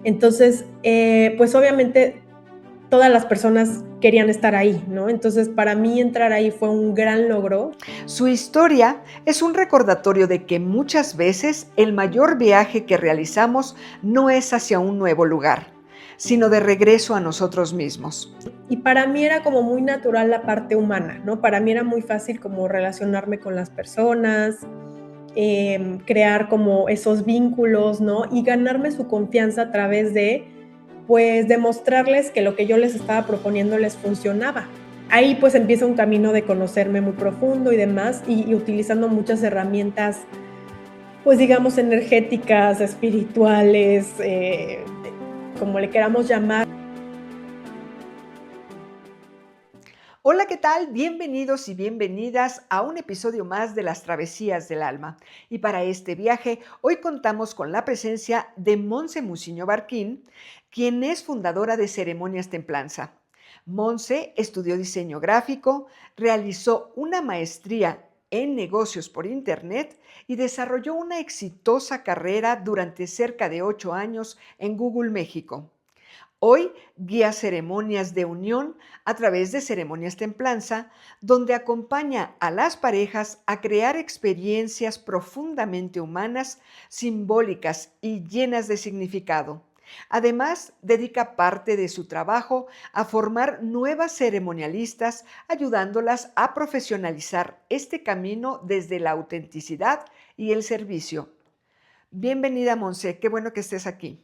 Entonces, pues obviamente todas las personas querían estar ahí, ¿no? Entonces, para mí entrar ahí fue un gran logro. Su historia es un recordatorio de que muchas veces el mayor viaje que realizamos no es hacia un nuevo lugar, sino de regreso a nosotros mismos. Y para mí era como muy natural la parte humana, ¿no? Para mí era muy fácil como relacionarme con las personas, crear como esos vínculos, ¿no? Y ganarme su confianza a través de, pues, demostrarles que lo que yo les estaba proponiendo les funcionaba. Ahí pues empieza un camino de conocerme muy profundo y demás, y utilizando muchas herramientas, pues digamos, energéticas, espirituales, como le queramos llamar. Hola, ¿qué tal? Bienvenidos y bienvenidas a un episodio más de las Travesías del Alma. Y para este viaje, hoy contamos con la presencia de Monse Muciño Barquín, quien es fundadora de Ceremonias Templanza. Monse estudió diseño gráfico, realizó una maestría en negocios por Internet y desarrolló una exitosa carrera durante cerca de 8 años en Google México. Hoy guía ceremonias de unión a través de Ceremonias Templanza, donde acompaña a las parejas a crear experiencias profundamente humanas, simbólicas y llenas de significado. Además, dedica parte de su trabajo a formar nuevas ceremonialistas, ayudándolas a profesionalizar este camino desde la autenticidad y el servicio. Bienvenida, Monse, qué bueno que estés aquí.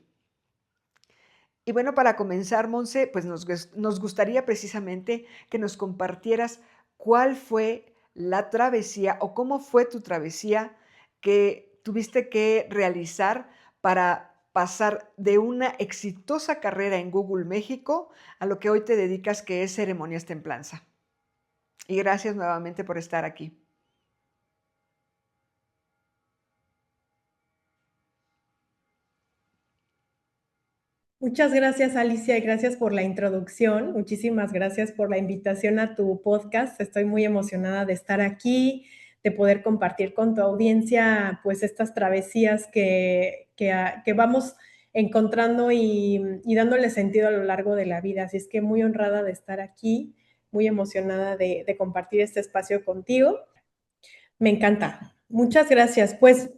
Y bueno, para comenzar, Monse, pues nos gustaría precisamente que nos compartieras cuál fue la travesía o cómo fue tu travesía que tuviste que realizar para pasar de una exitosa carrera en Google México a lo que hoy te dedicas, que es Ceremonias Templanza. Y gracias nuevamente por estar aquí. Muchas gracias, Alicia, y gracias por la introducción. Muchísimas gracias por la invitación a tu podcast. Estoy muy emocionada de estar aquí, de poder compartir con tu audiencia, pues, estas travesías que vamos encontrando y dándole sentido a lo largo de la vida. Así es que muy honrada de estar aquí, muy emocionada de compartir este espacio contigo. Me encanta. Muchas gracias. Pues,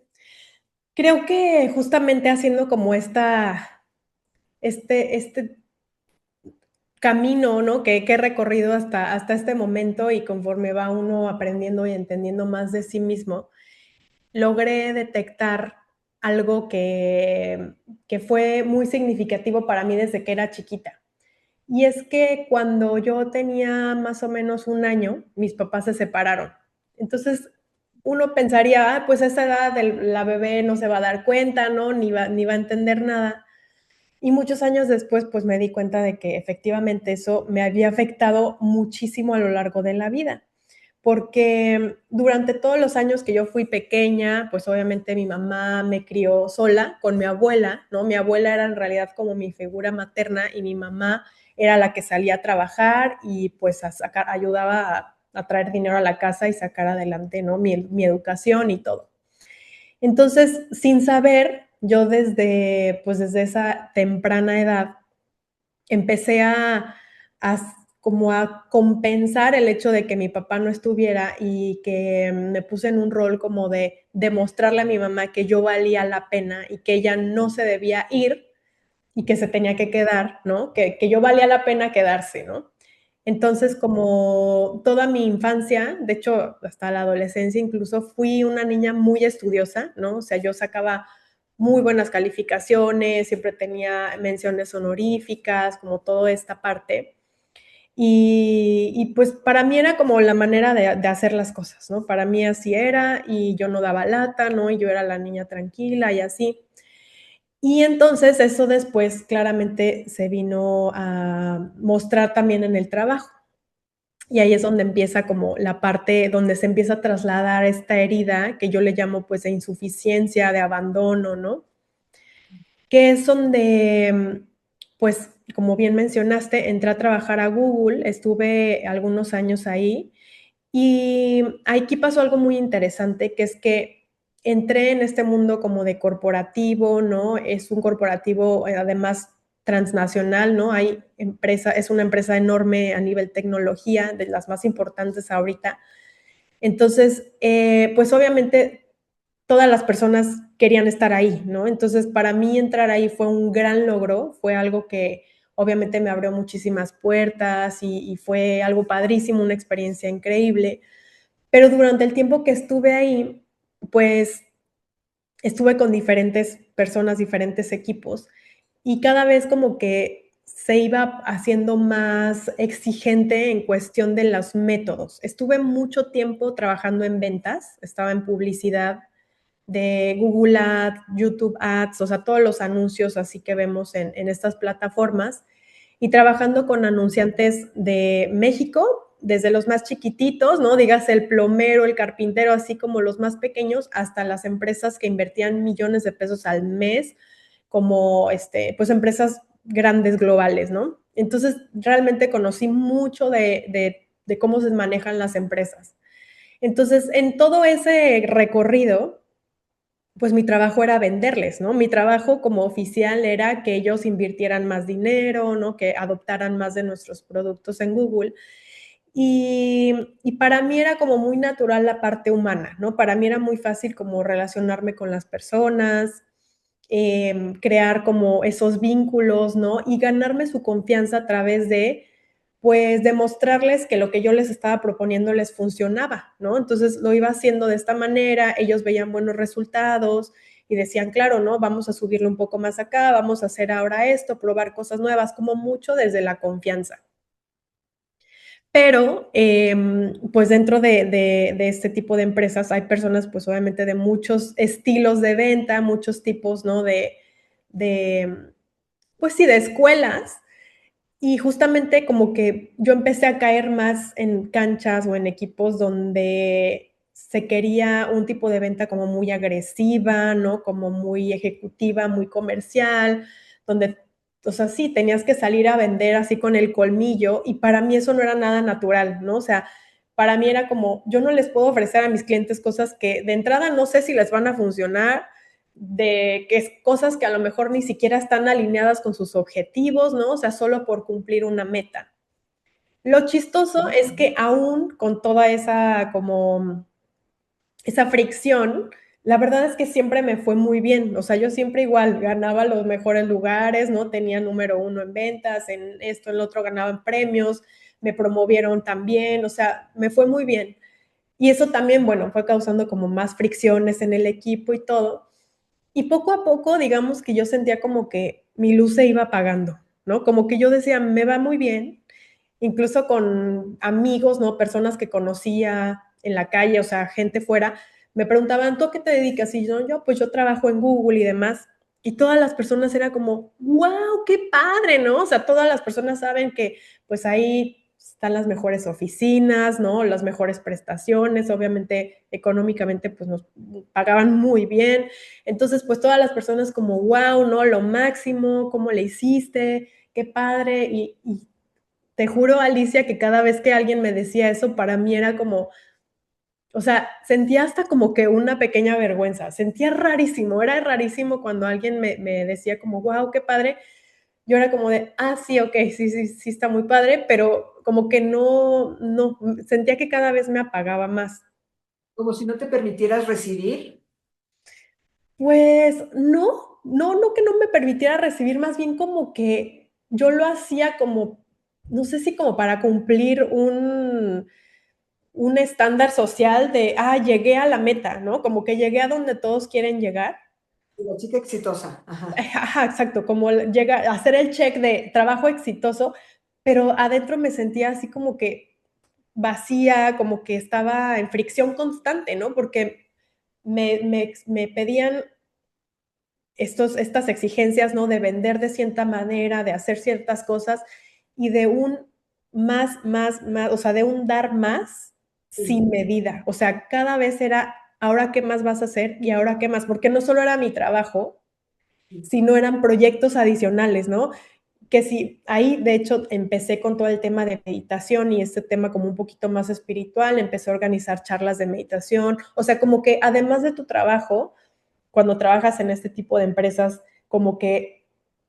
creo que justamente haciendo como este camino, ¿no? Que he recorrido hasta este momento, y conforme va uno aprendiendo y entendiendo más de sí mismo, logré detectar algo que fue muy significativo para mí desde que era chiquita. Y es que cuando yo tenía más o menos 1 año, mis papás se separaron. Entonces, uno pensaría, pues a esa edad la bebé no se va a dar cuenta, ¿no? Ni va a entender nada. Y muchos años después, pues me di cuenta de que efectivamente eso me había afectado muchísimo a lo largo de la vida, porque durante todos los años que yo fui pequeña, pues obviamente mi mamá me crió sola con mi abuela, ¿no? Mi abuela era en realidad como mi figura materna, y mi mamá era la que salía a trabajar y pues ayudaba a traer dinero a la casa y sacar adelante, ¿no? Mi educación y todo. Entonces, sin saber, yo desde esa temprana edad empecé como a compensar el hecho de que mi papá no estuviera, y que me puse en un rol como de demostrarle a mi mamá que yo valía la pena y que ella no se debía ir y que se tenía que quedar, ¿no? Que yo valía la pena quedarse, ¿no? Entonces, como toda mi infancia, de hecho, hasta la adolescencia incluso, fui una niña muy estudiosa, ¿no? O sea, yo sacaba muy buenas calificaciones, siempre tenía menciones honoríficas, como toda esta parte. Y pues para mí era como la manera de hacer las cosas, ¿no? Para mí así era, y yo no daba lata, ¿no? Y yo era la niña tranquila y así. Y entonces eso después claramente se vino a mostrar también en el trabajo. Y ahí es donde empieza como la parte donde se empieza a trasladar esta herida que yo le llamo, pues, de insuficiencia, de abandono, ¿no? Que es donde, pues, como bien mencionaste, entré a trabajar a Google, estuve algunos años ahí, y aquí pasó algo muy interesante, que es que entré en este mundo como de corporativo, ¿no? Es un corporativo, además transnacional, ¿no? Es una empresa enorme a nivel tecnología, de las más importantes ahorita. Entonces, pues obviamente todas las personas querían estar ahí, ¿no? Entonces, para mí entrar ahí fue un gran logro, fue algo que obviamente me abrió muchísimas puertas y fue algo padrísimo, una experiencia increíble. Pero durante el tiempo que estuve ahí, pues estuve con diferentes personas, diferentes equipos, y cada vez como que se iba haciendo más exigente en cuestión de los métodos. Estuve mucho tiempo trabajando en ventas, estaba en publicidad de Google Ads, YouTube Ads, o sea, todos los anuncios así que vemos en estas plataformas, y trabajando con anunciantes de México, desde los más chiquititos, ¿no? Digas el plomero, el carpintero, así como los más pequeños, hasta las empresas que invertían millones de pesos al mes, como pues empresas grandes globales, ¿no? Entonces, realmente conocí mucho de cómo se manejan las empresas. Entonces, en todo ese recorrido, pues mi trabajo era venderles, ¿no? Mi trabajo como oficial era que ellos invirtieran más dinero, ¿no? Que adoptaran más de nuestros productos en Google. Y para mí era como muy natural la parte humana, ¿no? Para mí era muy fácil como relacionarme con las personas, crear como esos vínculos, ¿no? Y ganarme su confianza a través de, pues, demostrarles que lo que yo les estaba proponiendo les funcionaba, ¿no? Entonces lo iba haciendo de esta manera, ellos veían buenos resultados y decían, claro, ¿no? Vamos a subirle un poco más acá, vamos a hacer ahora esto, probar cosas nuevas, como mucho desde la confianza. Pero, pues dentro de este tipo de empresas hay personas, pues obviamente de muchos estilos de venta, muchos tipos, ¿no? De, pues sí, de escuelas. Y justamente como que yo empecé a caer más en canchas o en equipos donde se quería un tipo de venta como muy agresiva, ¿no? Como muy ejecutiva, muy comercial, donde, o sea, sí, tenías que salir a vender así con el colmillo y para mí eso no era nada natural, ¿no? O sea, para mí era como, yo no les puedo ofrecer a mis clientes cosas que de entrada no sé si les van a funcionar, de que es cosas que a lo mejor ni siquiera están alineadas con sus objetivos, ¿no? O sea, solo por cumplir una meta. Lo chistoso es que aún con toda esa como esa fricción, la verdad es que siempre me fue muy bien. O sea, yo siempre igual ganaba los mejores lugares, ¿no? Tenía número uno en ventas, en esto, en lo otro ganaban premios, me promovieron también, o sea, me fue muy bien. Y eso también, bueno, fue causando como más fricciones en el equipo y todo. Y poco a poco, digamos que yo sentía como que mi luz se iba apagando, ¿no? Como que yo decía, me va muy bien, incluso con amigos, ¿no? Personas que conocía en la calle, o sea, gente fuera, me preguntaban, ¿tú a qué te dedicas? Y yo, pues yo trabajo en Google y demás. Y todas las personas era como, wow, qué padre, ¿no? O sea, todas las personas saben que pues ahí están las mejores oficinas, ¿no? Las mejores prestaciones, obviamente económicamente pues nos pagaban muy bien. Entonces, pues todas las personas como, wow, ¿no? Lo máximo, ¿cómo le hiciste? Qué padre. Y te juro, Alicia, que cada vez que alguien me decía eso, para mí era como, o sea, sentía hasta como que una pequeña vergüenza, sentía rarísimo, era rarísimo cuando alguien me decía como, wow, qué padre. Yo era como de, ah, sí, ok, sí, sí, sí está muy padre, pero como que no, sentía que cada vez me apagaba más. Como si no te permitieras recibir. Pues no que no me permitiera recibir, más bien como que yo lo hacía como, no sé si como para cumplir un estándar social de, ah, llegué a la meta, ¿no? Como que llegué a donde todos quieren llegar. La chica exitosa. Ajá. Ajá, exacto, como llega a hacer el check de trabajo exitoso, pero adentro me sentía así como que vacía, como que estaba en fricción constante, ¿no? Porque me pedían estas exigencias, ¿no? De vender de cierta manera, de hacer ciertas cosas y de un más, o sea, de un dar más Sí, sin medida. O sea, cada vez era, ¿ahora qué más vas a hacer? Y ahora qué más, porque no solo era mi trabajo, sí. sino eran proyectos adicionales, ¿no? que sí, ahí de hecho empecé con todo el tema de meditación y este tema como un poquito más espiritual, empecé a organizar charlas de meditación, o sea, como que además de tu trabajo, cuando trabajas en este tipo de empresas, como que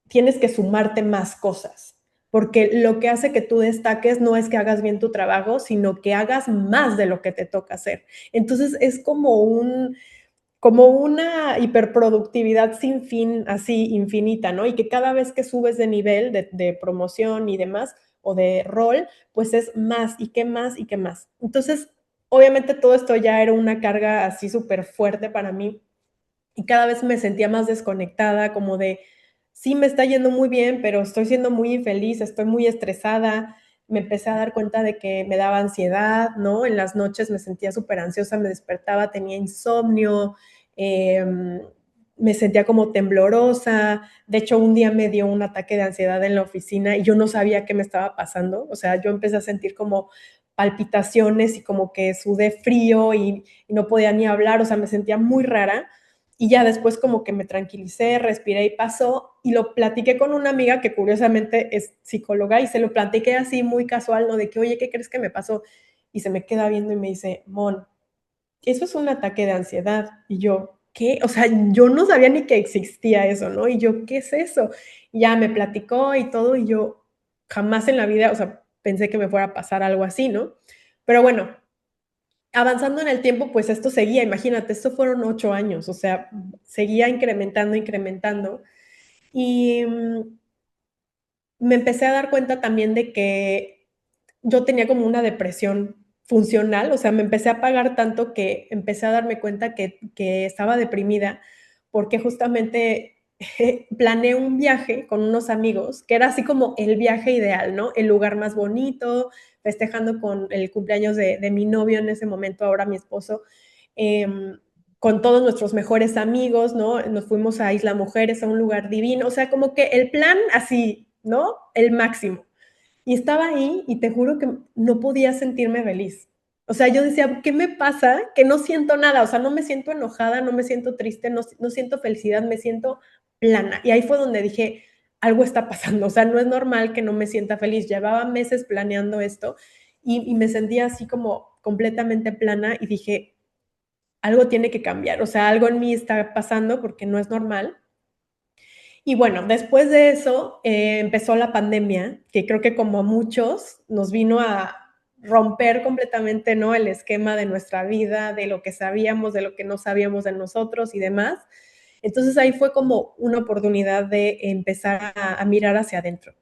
tienes que sumarte más cosas, porque lo que hace que tú destaques no es que hagas bien tu trabajo, sino que hagas más de lo que te toca hacer. Entonces es como una hiperproductividad sin fin, así infinita, ¿no? Y que cada vez que subes de nivel de promoción y demás, o de rol, pues es más y qué más y qué más. Entonces, obviamente todo esto ya era una carga así súper fuerte para mí y cada vez me sentía más desconectada, como de, sí, me está yendo muy bien, pero estoy siendo muy infeliz, estoy muy estresada. Me empecé a dar cuenta de que me daba ansiedad, ¿no? En las noches me sentía súper ansiosa, me despertaba, tenía insomnio, eh, me sentía como temblorosa. De hecho, un día me dio un ataque de ansiedad en la oficina y yo no sabía qué me estaba pasando. O sea, yo empecé a sentir como palpitaciones y como que sudé frío y no podía ni hablar, o sea, me sentía muy rara y ya después como que me tranquilicé, respiré y pasó y lo platiqué con una amiga que curiosamente es psicóloga y se lo platiqué así muy casual, ¿no? De que, oye, ¿qué crees que me pasó? Y se me queda viendo y me dice, Mon, eso es un ataque de ansiedad. Y yo, ¿qué? O sea, yo no sabía ni que existía eso, ¿no? Y yo, ¿qué es eso? Y ya me platicó y todo y yo jamás en la vida, o sea, pensé que me fuera a pasar algo así, ¿no? Pero bueno, avanzando en el tiempo, pues esto seguía, imagínate, esto fueron 8 años, o sea, seguía incrementando, incrementando. Y me empecé a dar cuenta también de que yo tenía como una depresión funcional, o sea, me empecé a pagar tanto que empecé a darme cuenta que estaba deprimida porque justamente planeé un viaje con unos amigos, que era así como el viaje ideal, ¿no? El lugar más bonito, festejando con el cumpleaños de mi novio en ese momento, ahora mi esposo, con todos nuestros mejores amigos, ¿no? Nos fuimos a Isla Mujeres, a un lugar divino, o sea, como que el plan así, ¿no? El máximo. Y estaba ahí y te juro que no podía sentirme feliz. O sea, yo decía, ¿qué me pasa? Que no siento nada, o sea, no me siento enojada, no me siento triste, no siento felicidad, me siento plana. Y ahí fue donde dije, algo está pasando, o sea, no es normal que no me sienta feliz. Llevaba meses planeando esto y me sentía así como completamente plana y dije, algo tiene que cambiar, o sea, algo en mí está pasando porque no es normal. Y bueno, después de eso empezó la pandemia, que creo que como a muchos nos vino a romper completamente, ¿no? El esquema de nuestra vida, de lo que sabíamos, de lo que no sabíamos de nosotros y demás. Entonces ahí fue como una oportunidad de empezar a mirar hacia adentro.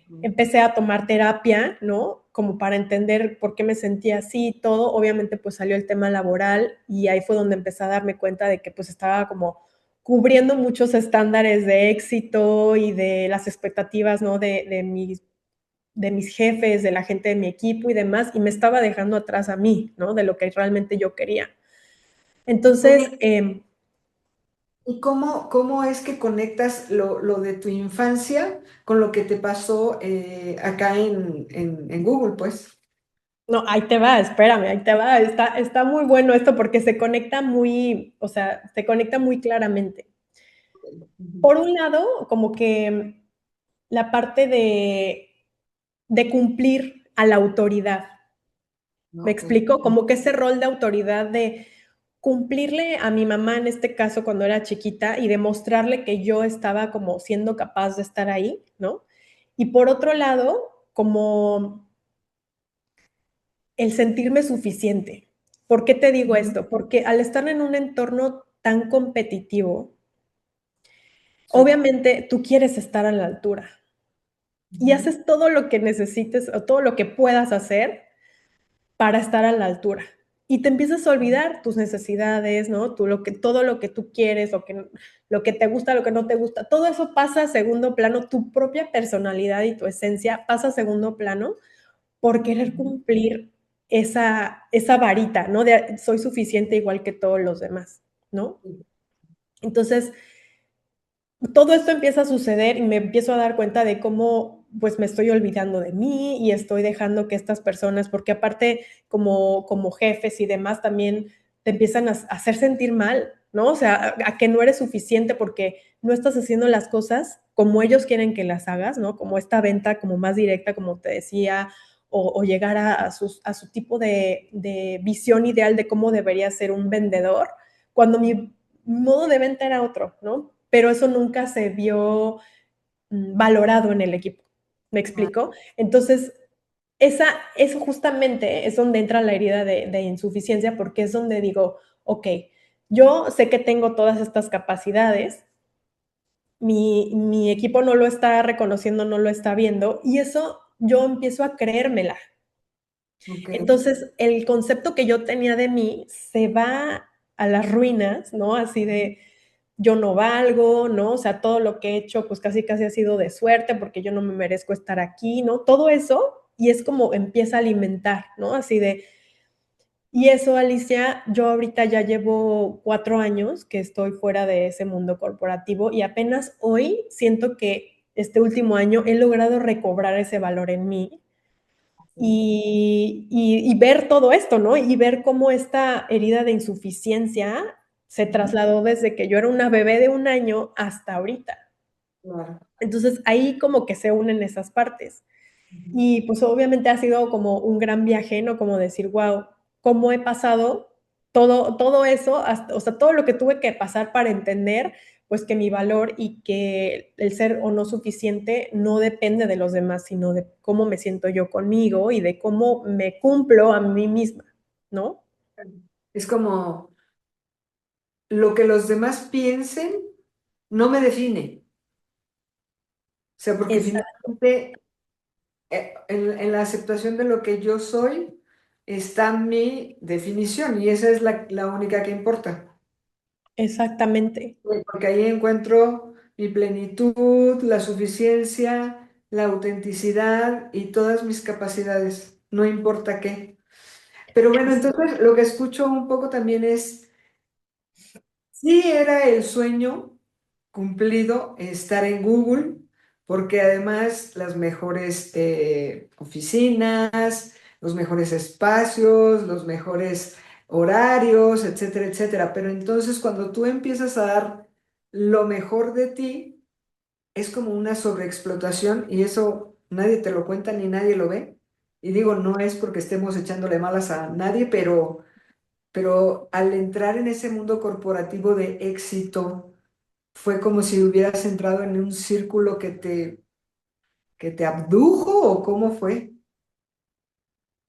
Ujú. Empecé a tomar terapia, ¿no? Como para entender por qué me sentía así y todo. Obviamente, pues salió el tema laboral y ahí fue donde empecé a darme cuenta de que pues estaba como cubriendo muchos estándares de éxito y de las expectativas, ¿no? De mis jefes, de la gente de mi equipo y demás, y me estaba dejando atrás a mí, ¿no? De lo que realmente yo quería. Entonces, Oye, ¿y cómo es que conectas lo de tu infancia con lo que te pasó acá en Google, pues? no, ahí te va, espérame, ahí te va. Está muy bueno esto porque se conecta muy, o sea, se conecta muy claramente. Ujú. Por un lado, como que la parte de cumplir a la autoridad. ¿Me Ok. explico? Como que ese rol de autoridad de cumplirle a mi mamá, en este caso, cuando era chiquita, y demostrarle que yo estaba como siendo capaz de estar ahí, ¿no? Y por otro lado, como el sentirme suficiente. ¿Por qué te digo Ujú. esto? Porque al estar en un entorno tan competitivo, Sí. obviamente tú quieres estar a la altura y Ujú. haces todo lo que necesites o todo lo que puedas hacer para estar a la altura. Y te empiezas a olvidar tus necesidades, ¿no? Todo lo que tú quieres, lo que te gusta, lo que no te gusta, todo eso pasa a segundo plano, tu propia personalidad y tu esencia pasa a segundo plano por querer Ujú. cumplir esa varita, ¿no? De soy suficiente igual que todos los demás, ¿no? Sí. Entonces, todo esto empieza a suceder y me empiezo a dar cuenta de cómo pues me estoy olvidando de mí y estoy dejando que estas personas, porque aparte como jefes y demás también te empiezan a hacer sentir mal, ¿no? O sea, a que no eres suficiente porque no estás haciendo las cosas como ellos quieren que las hagas, ¿no? Como esta venta como más directa, como te decía, o llegar a su tipo de visión ideal de cómo debería ser un vendedor, cuando mi modo de venta era otro, ¿no? Pero eso nunca se vio valorado en el equipo. ¿Me explico? Entonces, eso justamente es donde entra la herida de insuficiencia, porque es donde digo, ok, yo sé que tengo todas estas capacidades, mi equipo no lo está reconociendo, no lo está viendo, y eso yo empiezo a creérmela. Ok. Entonces, el concepto que yo tenía de mí se va a las ruinas, ¿no? Así de, yo no valgo, ¿no? O sea, todo lo que he hecho, pues casi casi ha sido de suerte porque yo no me merezco estar aquí, ¿no? Todo eso, y es como empieza a alimentar, ¿no? Así de, y eso, Alicia, yo ahorita ya llevo 4 años que estoy fuera de ese mundo corporativo y apenas hoy siento que este último año he logrado recobrar ese valor en mí y ver todo esto, ¿no? Y ver cómo esta herida de insuficiencia se Ujú. trasladó desde que yo era una bebé de 1 año hasta ahorita. Claro. Entonces ahí como que se unen esas partes. Ujú. Y pues obviamente ha sido como un gran viaje, ¿no? Como decir, wow, ¿cómo he pasado todo eso, hasta, o sea, todo lo que tuve que pasar para entender, pues que mi valor y que el ser o no suficiente no depende de los demás, sino de cómo me siento yo conmigo y de cómo me cumplo a mí misma, ¿no? Es como lo que los demás piensen no me define. O sea, porque Exacto, finalmente en la aceptación de lo que yo soy está mi definición y esa es la única que importa. exactamente. Porque ahí encuentro mi plenitud, la suficiencia, la autenticidad y todas mis capacidades, no importa qué. Pero bueno, entonces lo que escucho un poco también es, sí era el sueño cumplido estar en Google, porque además las mejores oficinas, los mejores espacios, los mejores horarios, etcétera, etcétera. Pero entonces cuando tú empiezas a dar lo mejor de ti, es como una sobreexplotación y eso nadie te lo cuenta ni nadie lo ve. Y digo, no es porque estemos echándole malas a nadie, pero al entrar en ese mundo corporativo de éxito, fue como si hubieras entrado en un círculo que te abdujo o cómo fue.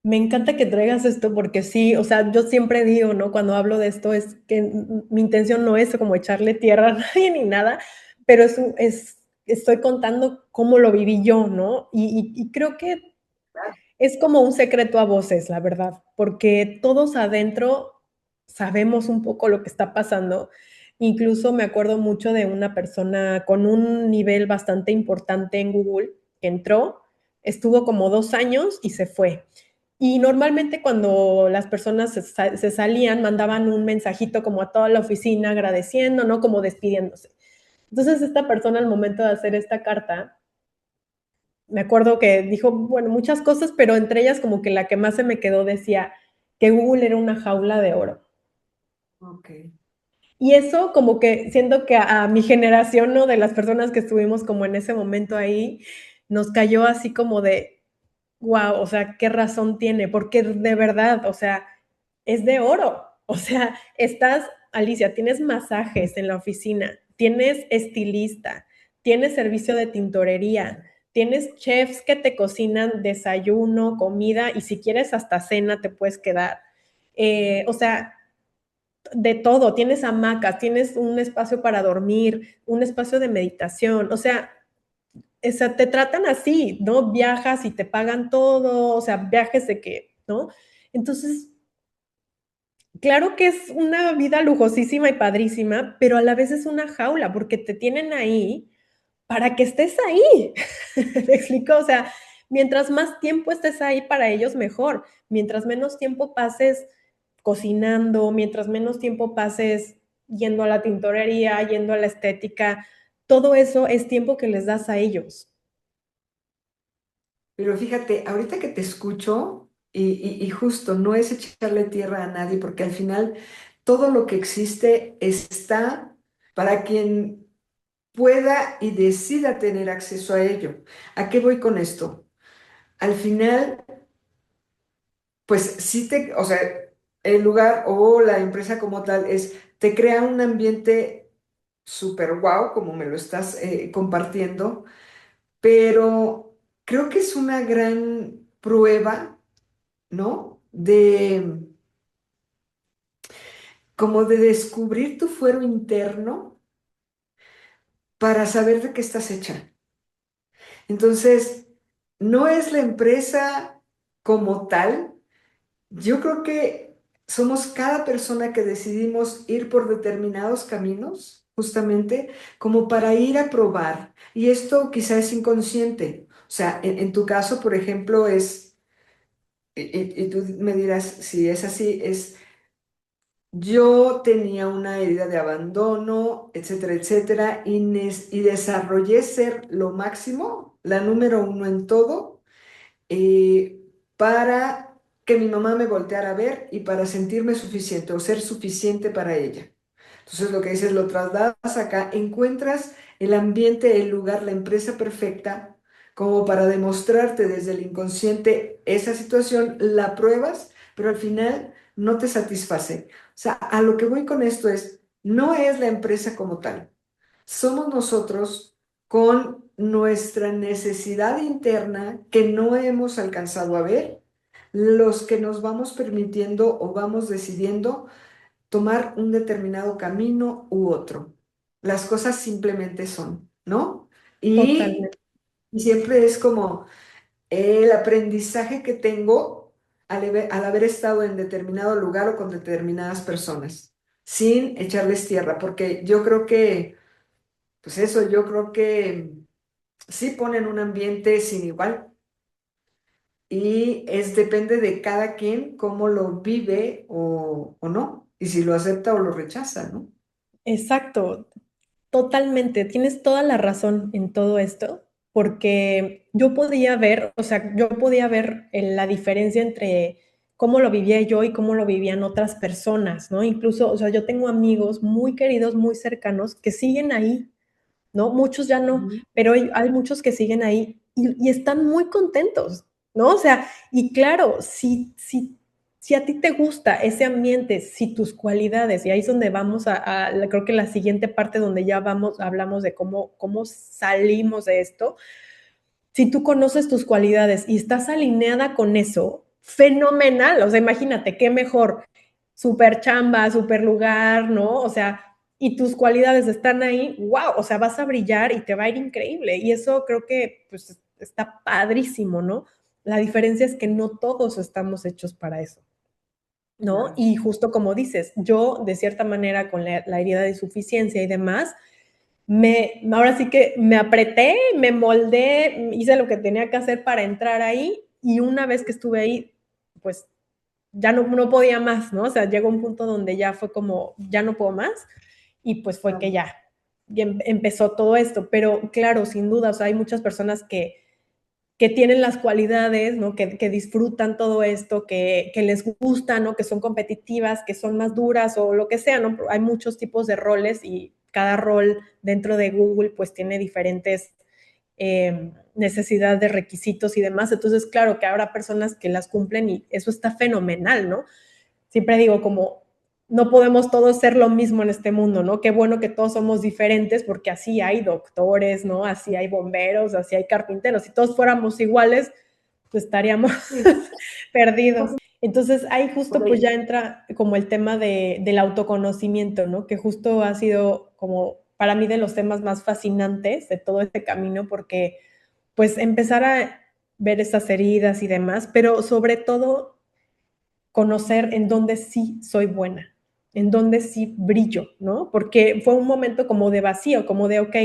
Me encanta que traigas esto porque sí, o sea, yo siempre digo, ¿no? Cuando hablo de esto es que mi intención no es como echarle tierra a nadie ni nada, pero estoy contando cómo lo viví yo, ¿no? Y creo que es como un secreto a voces, la verdad, porque todos adentro sabemos un poco lo que está pasando. Incluso me acuerdo mucho de una persona con un nivel bastante importante en Google que entró, estuvo como 2 años y se fue. Y normalmente cuando las personas se salían, mandaban un mensajito como a toda la oficina agradeciendo, ¿no? Como despidiéndose. Entonces esta persona al momento de hacer esta carta, me acuerdo que dijo, bueno, muchas cosas, pero entre ellas como que la que más se me quedó decía que Google era una jaula de oro. Ok. Y eso como que siento que a mi generación, ¿no? De las personas que estuvimos como en ese momento ahí, nos cayó así como de, wow, o sea, qué razón tiene, porque de verdad, o sea, es de oro. O sea, estás, Alicia, tienes masajes en la oficina, tienes estilista, tienes servicio de tintorería, tienes chefs que te cocinan desayuno, comida y si quieres hasta cena te puedes quedar. O sea, de todo, tienes hamacas, tienes un espacio para dormir, un espacio de meditación, o sea, te tratan así, ¿no? Viajas y te pagan todo, o sea, viajes de que, ¿no? Entonces, claro que es una vida lujosísima y padrísima, pero a la vez es una jaula porque te tienen ahí para que estés ahí. ¿Me explico? O sea, mientras más tiempo estés ahí para ellos, mejor. Mientras menos tiempo pases cocinando, mientras menos tiempo pases yendo a la tintorería, yendo a la estética, todo eso es tiempo que les das a ellos. Pero fíjate, ahorita que te escucho, y justo no es echarle tierra a nadie, porque al final todo lo que existe está para quien pueda y decida tener acceso a ello. ¿A qué voy con esto? Al final, pues sí o sea, el lugar o la empresa como tal te crea un ambiente súper guau, como me lo estás compartiendo, pero creo que es una gran prueba, ¿no? Como de descubrir tu fuero interno para saber de qué estás hecha. Entonces, no es la empresa como tal. Yo creo que somos cada persona que decidimos ir por determinados caminos, justamente como para ir a probar. Y esto quizá es inconsciente. O sea, en tu caso, por ejemplo, y tú me dirás si es así, yo tenía una herida de abandono, etcétera, etcétera, y desarrollé ser lo máximo, la número uno en todo, eh, para que mi mamá me volteara a ver y para sentirme suficiente o ser suficiente para ella. Entonces lo que dices, lo trasladas acá, encuentras el ambiente, el lugar, la empresa perfecta, como para demostrarte desde el inconsciente esa situación, la pruebas, pero al final no te satisface. O sea, a lo que voy con esto no es la empresa como tal, somos nosotros con nuestra necesidad interna que no hemos alcanzado a ver, los que nos vamos permitiendo o vamos decidiendo tomar un determinado camino u otro. Las cosas simplemente son, ¿no? Y, Totalmente. y siempre es como el aprendizaje que tengo al haber estado en determinado lugar o con determinadas personas, sin echarles tierra, porque yo creo que, pues eso, yo creo que sí ponen un ambiente sin igual. Y depende de cada quien cómo lo vive o no, y si lo acepta o lo rechaza, ¿no? Exacto, totalmente. Tienes toda la razón en todo esto, porque yo podía ver, o sea, yo podía ver la diferencia entre cómo lo vivía yo y cómo lo vivían otras personas, ¿no? Incluso, o sea, yo tengo amigos muy queridos, muy cercanos, que siguen ahí, ¿no? Muchos ya no, Ujú. pero hay muchos que siguen ahí y están muy contentos, ¿no? O sea, y claro, si a ti te gusta ese ambiente, si tus cualidades, y ahí es donde vamos creo que la siguiente parte donde ya hablamos de cómo salimos de esto, si tú conoces tus cualidades y estás alineada con eso, fenomenal, o sea, imagínate, qué mejor, super chamba, super lugar, ¿no? O sea, y tus cualidades están ahí, wow, o sea, vas a brillar y te va a ir increíble. Y eso creo que pues está padrísimo, ¿no? La diferencia es que no todos estamos hechos para eso, ¿no? Claro. Y justo como dices, yo de cierta manera con la herida de suficiencia y demás, ahora sí que me apreté, me moldé, hice lo que tenía que hacer para entrar ahí y una vez que estuve ahí, pues ya no podía más, ¿no? O sea, llegó un punto donde ya fue como, ya no puedo más y pues fue que Claro. ya empezó todo esto. Pero claro, sin duda, o sea, hay muchas personas que tienen las cualidades, ¿no? Que disfrutan todo esto, que les gusta, ¿no? Que son competitivas, que son más duras o lo que sea, ¿no? Hay muchos tipos de roles y cada rol dentro de Google pues tiene diferentes necesidad de requisitos y demás. Entonces, claro que habrá personas que las cumplen y eso está fenomenal, ¿no? Siempre digo como, no podemos todos ser lo mismo en este mundo, ¿no? Qué bueno que todos somos diferentes porque así hay doctores, ¿no? Así hay bomberos, así hay carpinteros. Si todos fuéramos iguales, pues estaríamos Sí, perdidos. Entonces ahí por justo pues ahí. ya entra como el tema del autoconocimiento, ¿no? Que justo ha sido como para mí de los temas más fascinantes de todo este camino porque pues empezar a ver esas heridas y demás, pero sobre todo conocer en dónde sí soy buena, en dónde sí brillo, ¿no? Porque fue un momento como de vacío, como de, ok,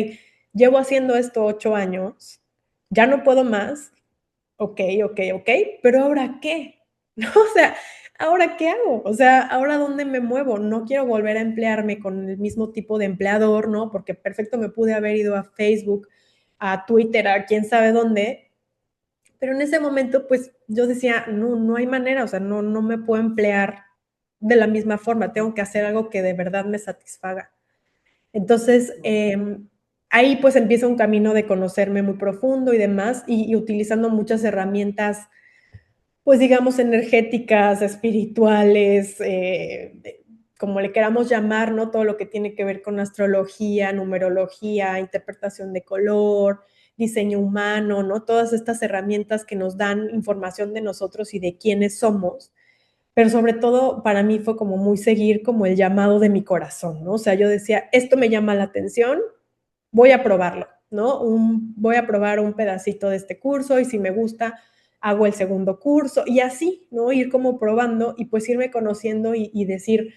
llevo haciendo esto 8 años, ya no puedo más, ok, ok, ok, pero ahora qué, ¿no? O sea, ¿ahora qué hago? O sea, ¿ahora dónde me muevo? No quiero volver a emplearme con el mismo tipo de empleador, ¿no? Porque perfecto me pude haber ido a Facebook, a Twitter, a quién sabe dónde, pero en ese momento, pues yo decía, no, no hay manera, o sea, no me puedo emplear de la misma forma, tengo que hacer algo que de verdad me satisfaga. Entonces, ahí pues empieza un camino de conocerme muy profundo y demás, y utilizando muchas herramientas, pues digamos, energéticas, espirituales, como le queramos llamar, ¿no? Todo lo que tiene que ver con astrología, numerología, interpretación de color, diseño humano, ¿no? Todas estas herramientas que nos dan información de nosotros y de quiénes somos, pero sobre todo para mí fue como muy seguir como el llamado de mi corazón, ¿no? O sea, yo decía, esto me llama la atención, voy a probarlo, ¿no? Voy a probar un pedacito de este curso y si me gusta, hago el segundo curso y así, ¿no? Ir como probando y pues irme conociendo y decir,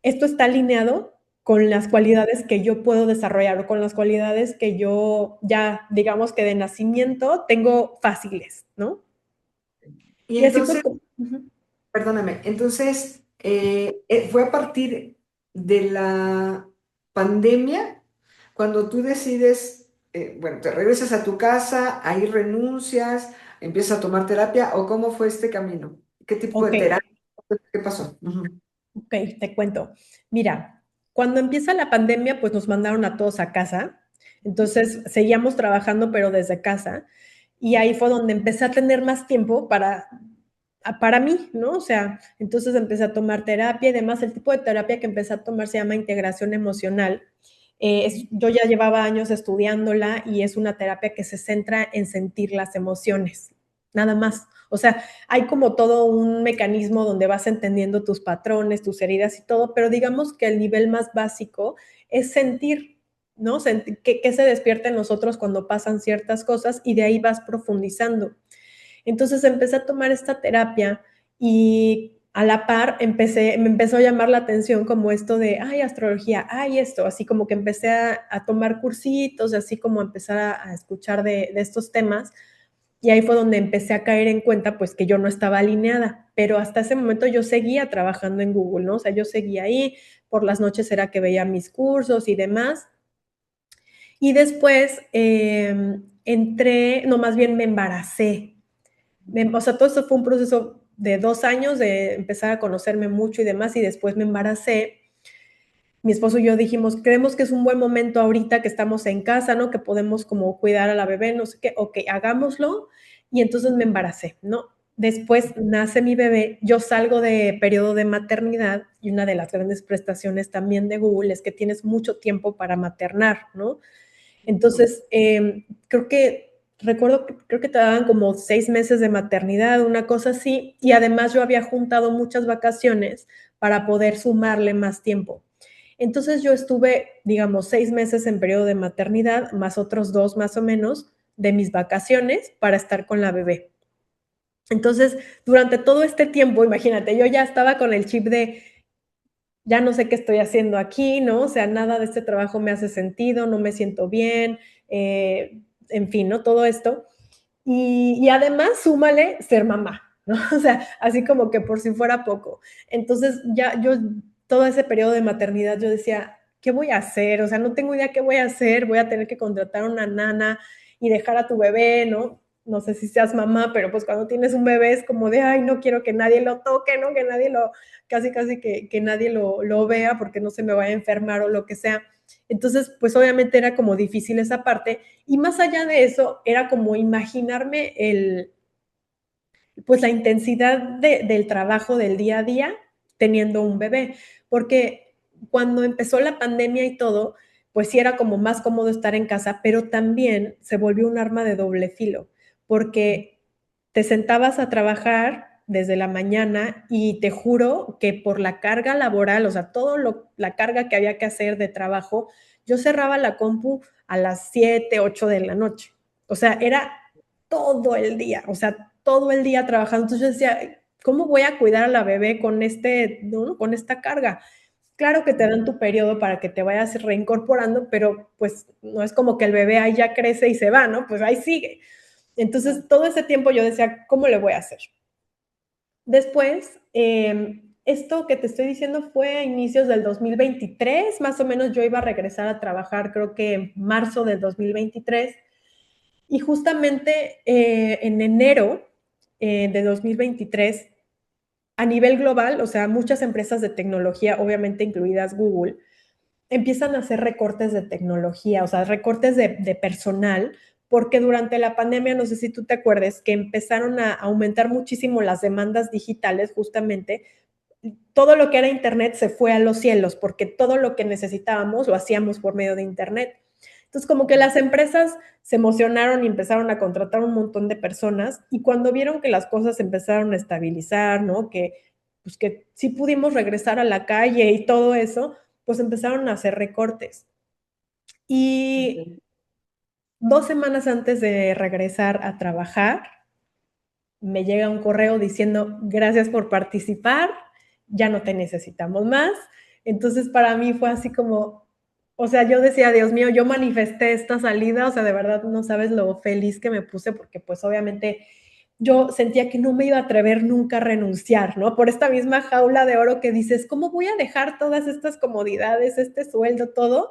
esto está alineado con las cualidades que yo puedo desarrollar o con las cualidades que yo ya, digamos que de nacimiento tengo fáciles, ¿no? Y Y así fue entonces, como... Uh-huh. perdóname, entonces fue a partir de la pandemia cuando tú decides, bueno, te regresas a tu casa, ahí renuncias, empiezas a tomar terapia, ¿o cómo fue este camino? ¿Qué tipo de Ok, terapia? ¿Qué pasó? Ujú. ok, te cuento. Mira, cuando empieza la pandemia, pues nos mandaron a todos a casa. Entonces seguíamos trabajando, pero desde casa. Y ahí fue donde empecé a tener más tiempo para mí, ¿no? O sea, entonces empecé a tomar terapia y demás. El tipo de terapia que empecé a tomar se llama integración emocional. Yo ya llevaba años estudiándola y es una terapia que se centra en sentir las emociones, nada más. O sea, hay como todo un mecanismo donde vas entendiendo tus patrones, tus heridas y todo, pero digamos que el nivel más básico es sentir, ¿no? Sentir que se despierta en nosotros cuando pasan ciertas cosas y de ahí vas profundizando. Entonces empecé a tomar esta terapia y a la par me empezó a llamar la atención como esto de, ay, astrología, ay, esto, así como que empecé a tomar cursitos, así como a empezar a escuchar de estos temas. Y ahí fue donde empecé a caer en cuenta, pues, que yo no estaba alineada, pero hasta ese momento yo seguía trabajando en Google, ¿no? O sea, yo seguía ahí, por las noches era que veía mis cursos y demás. Y después entré, no, más bien me embaracé. O sea, todo esto fue un proceso de 2 años de empezar a conocerme mucho y demás, y después me embaracé. Mi esposo y yo dijimos, creemos que es un buen momento ahorita que estamos en casa, ¿no? Que podemos como cuidar a la bebé, no sé qué, ok, hagámoslo. Y entonces me embaracé, ¿no? Después nace mi bebé, yo salgo de periodo de maternidad y una de las grandes prestaciones también de Google es que tienes mucho tiempo para maternar, ¿no? Entonces, creo que te daban como 6 meses de maternidad, una cosa así, y además yo había juntado muchas vacaciones para poder sumarle más tiempo. Entonces yo estuve, digamos, 6 meses en periodo de maternidad, más otros 2 más o menos de mis vacaciones para estar con la bebé. Entonces, durante todo este tiempo, imagínate, yo ya estaba con el chip de ya no sé qué estoy haciendo aquí, ¿no? O sea, nada de este trabajo me hace sentido, no me siento bien, en fin, ¿no? Todo esto. Y además, súmale ser mamá, ¿no? O sea, así como que por si fuera poco. Entonces, ya yo, todo ese periodo de maternidad, yo decía, ¿qué voy a hacer? O sea, no tengo idea qué voy a hacer, voy a tener que contratar una nana y dejar a tu bebé, ¿no? No sé si seas mamá, pero pues cuando tienes un bebé es como de, ay, no quiero que nadie lo toque, ¿no? Que nadie casi que nadie lo vea porque no se me vaya a enfermar o lo que sea. Entonces, pues obviamente era como difícil esa parte. Y más allá de eso, era como imaginarme pues la intensidad del trabajo del día a día teniendo un bebé. Porque cuando empezó la pandemia y todo, pues sí era como más cómodo estar en casa, pero también se volvió un arma de doble filo, porque te sentabas a trabajar desde la mañana y te juro que por la carga laboral, o sea, la carga que había que hacer de trabajo, yo cerraba la compu a las 7, 8 de la noche. O sea, era todo el día, o sea, todo el día trabajando. Entonces yo decía, ¿cómo voy a cuidar a la bebé ¿no? Con esta carga? Claro que te dan tu periodo para que te vayas reincorporando, pero pues no es como que el bebé ahí ya crece y se va, ¿no? Pues ahí sigue. Entonces, todo ese tiempo yo decía, ¿cómo le voy a hacer? Después, esto que te estoy diciendo fue a inicios del 2023, más o menos yo iba a regresar a trabajar, creo que en marzo del 2023, y justamente en enero de 2023 a nivel global, o sea, muchas empresas de tecnología, obviamente incluidas Google, empiezan a hacer recortes de tecnología, o sea, recortes de personal, porque durante la pandemia, no sé si tú te acuerdes, que empezaron a aumentar muchísimo las demandas digitales, justamente, todo lo que era Internet se fue a los cielos, porque todo lo que necesitábamos lo hacíamos por medio de Internet. Entonces, como que las empresas se emocionaron y empezaron a contratar un montón de personas, y cuando vieron que las cosas empezaron a estabilizar, ¿no? Pues que sí pudimos regresar a la calle y todo eso, pues empezaron a hacer recortes. Y Ok. 2 semanas antes de regresar a trabajar, me llega un correo diciendo, gracias por participar, ya no te necesitamos más. Entonces para mí fue así como, o sea, yo decía, Dios mío, yo manifesté esta salida, o sea, de verdad no sabes lo feliz que me puse, porque pues obviamente yo sentía que no me iba a atrever nunca a renunciar, ¿no? Por esta misma jaula de oro que dices, ¿cómo voy a dejar todas estas comodidades, este sueldo, todo,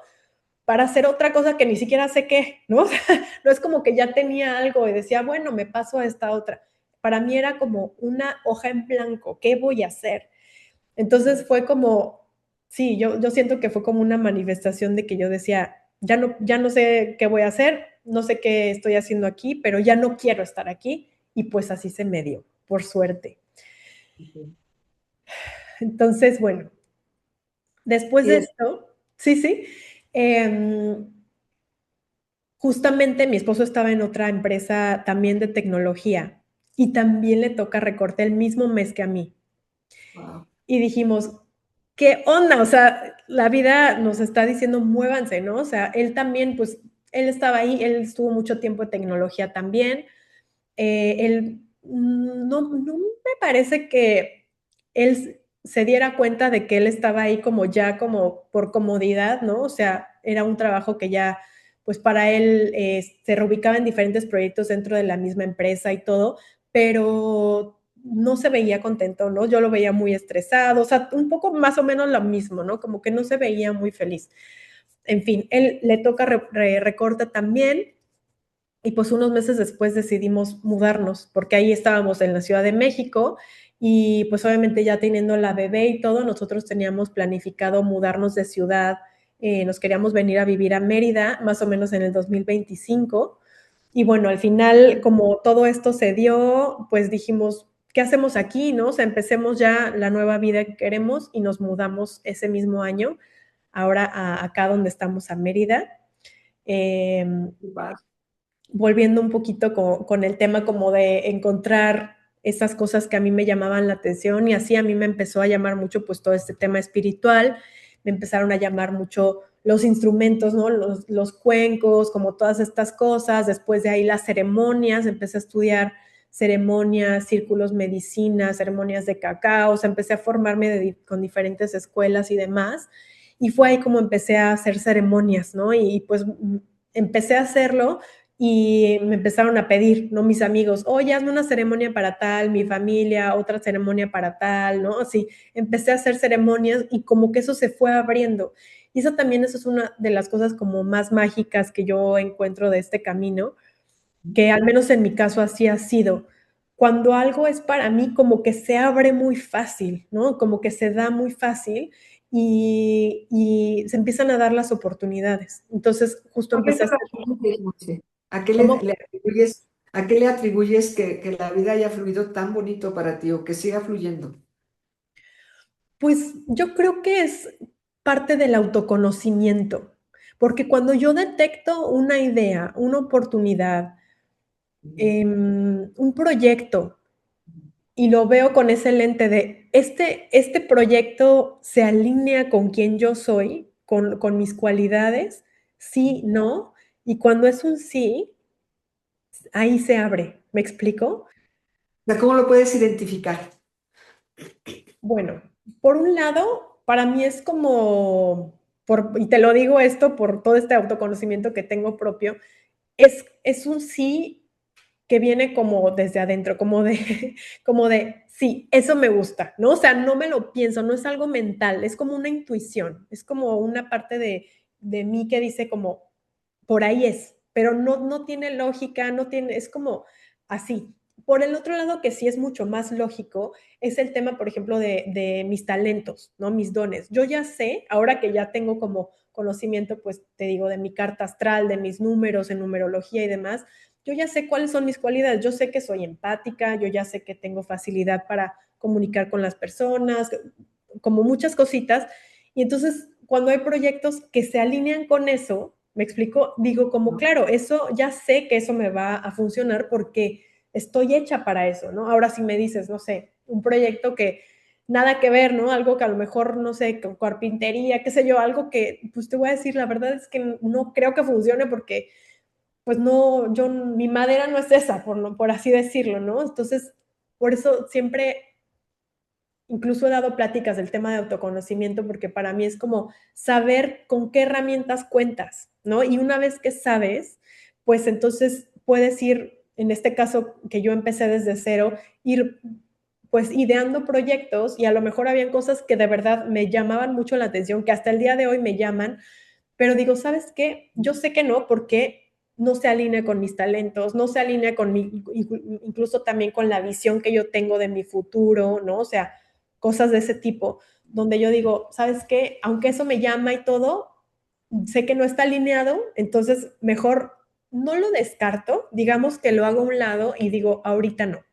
para hacer otra cosa que ni siquiera sé qué, ¿no? O sea, no es como que ya tenía algo y decía, bueno, me paso a esta otra. Para mí era como una hoja en blanco, ¿qué voy a hacer? Entonces fue como, sí, yo siento que fue como una manifestación de que yo decía, ya no sé qué voy a hacer, no sé qué estoy haciendo aquí, pero ya no quiero estar aquí, y pues así se me dio, por suerte. Ok. Entonces, bueno, después Y de esto, sí, sí, eh, justamente mi esposo estaba en otra empresa también de tecnología y también le toca recorte el mismo mes que a mí. wow. Y dijimos, ¿qué onda? O sea, la vida nos está diciendo, muévanse, ¿no? O sea, él también, pues, él estaba ahí, él estuvo mucho tiempo en tecnología también. Él, no me parece que él se diera cuenta de que él estaba ahí como ya como por comodidad, ¿no? O sea, era un trabajo que ya, pues para él se reubicaba en diferentes proyectos dentro de la misma empresa y todo, pero no se veía contento, ¿no? Yo lo veía muy estresado, o sea, un poco más o menos lo mismo, ¿no? Como que no se veía muy feliz. En fin, él le toca recorte también, y pues unos meses después decidimos mudarnos, porque ahí estábamos en la Ciudad de México y pues obviamente ya teniendo la bebé y todo, nosotros teníamos planificado mudarnos de ciudad, nos queríamos venir a vivir a Mérida, más o menos en el 2025. Y bueno, al final, como todo esto se dio, pues dijimos, ¿qué hacemos aquí? ¿No? O sea, empecemos ya la nueva vida que queremos y nos mudamos ese mismo año, ahora acá donde estamos, a Mérida. Eh, Volviendo un poquito con el tema como de encontrar esas cosas que a mí me llamaban la atención, y así a mí me empezó a llamar mucho pues todo este tema espiritual, me empezaron a llamar mucho los instrumentos, ¿no? Los cuencos, como todas estas cosas, después de ahí las ceremonias, empecé a estudiar ceremonias, círculos, medicinas, ceremonias de cacao, o sea, empecé a formarme con diferentes escuelas y demás, y fue ahí como empecé a hacer ceremonias, ¿no? Y pues empecé a hacerlo y me empezaron a pedir, ¿no? Mis amigos, oye, hazme una ceremonia para tal, mi familia, otra ceremonia para tal, ¿no? Así, empecé a hacer ceremonias y como que eso se fue abriendo. Y eso es una de las cosas como más mágicas que yo encuentro de este camino, que al menos en mi caso así ha sido. Cuando algo es para mí, como que se abre muy fácil, ¿no? Como que se da muy fácil y se empiezan a dar las oportunidades. Entonces, justo ¿A qué empecé te a hacer, refieres, Monse? ¿cómo? A qué le atribuyes que la vida haya fluido tan bonito para ti o que siga fluyendo? Pues yo creo que es parte del autoconocimiento, porque cuando yo detecto una idea, una oportunidad, un proyecto, y lo veo con ese lente de este proyecto se alinea con quien yo soy, con mis cualidades, sí, no, y cuando es un sí, ahí se abre, ¿me explico? O sea, ¿cómo lo puedes identificar? Bueno, por un lado, para mí es como, y te lo digo esto por todo este autoconocimiento que tengo propio, es un sí que viene como desde adentro, como de, como de, sí, eso me gusta, ¿no? O sea, no me lo pienso, no es algo mental, es como una intuición, es como una parte de mí que dice como, por ahí es, pero no tiene lógica, no tiene, es como así. por el otro lado, que sí es mucho más lógico, es el tema, por ejemplo, de mis talentos, ¿no? Mis dones. Yo ya sé, ahora que ya tengo como conocimiento, pues te digo, de mi carta astral, de mis números en numerología y demás, yo ya sé cuáles son mis cualidades. Yo sé que soy empática, yo ya sé que tengo facilidad para comunicar con las personas, como muchas cositas. Y entonces, cuando hay proyectos que se alinean con eso, me explico, digo como, ¿no? claro, eso ya sé que eso me va a funcionar porque estoy hecha para eso, ¿no? Ahora si me dices, no sé, un proyecto que nada que ver, ¿no? Algo que a lo mejor, no sé, con carpintería, qué sé yo, algo que, pues te voy a decir, la verdad es que no creo que funcione porque, pues no, yo, mi madera no es esa, por así decirlo, ¿no? Entonces, por eso siempre incluso he dado pláticas del tema de autoconocimiento porque para mí es como saber con qué herramientas cuentas, ¿no? Y una vez que sabes, pues entonces puedes ir, en este caso que yo empecé desde cero, ir pues ideando proyectos y a lo mejor habían cosas que de verdad me llamaban mucho la atención, que hasta el día de hoy me llaman, pero digo, ¿sabes qué? Yo sé que no, porque no se alinea con mis talentos, no se alinea con mi, incluso también con la visión que yo tengo de mi futuro, ¿no? O sea, cosas de ese tipo, donde yo digo, ¿sabes qué? Aunque eso me llama y todo, sé que no está alineado, entonces mejor no lo descarto, digamos que lo hago a un lado y digo, ahorita no,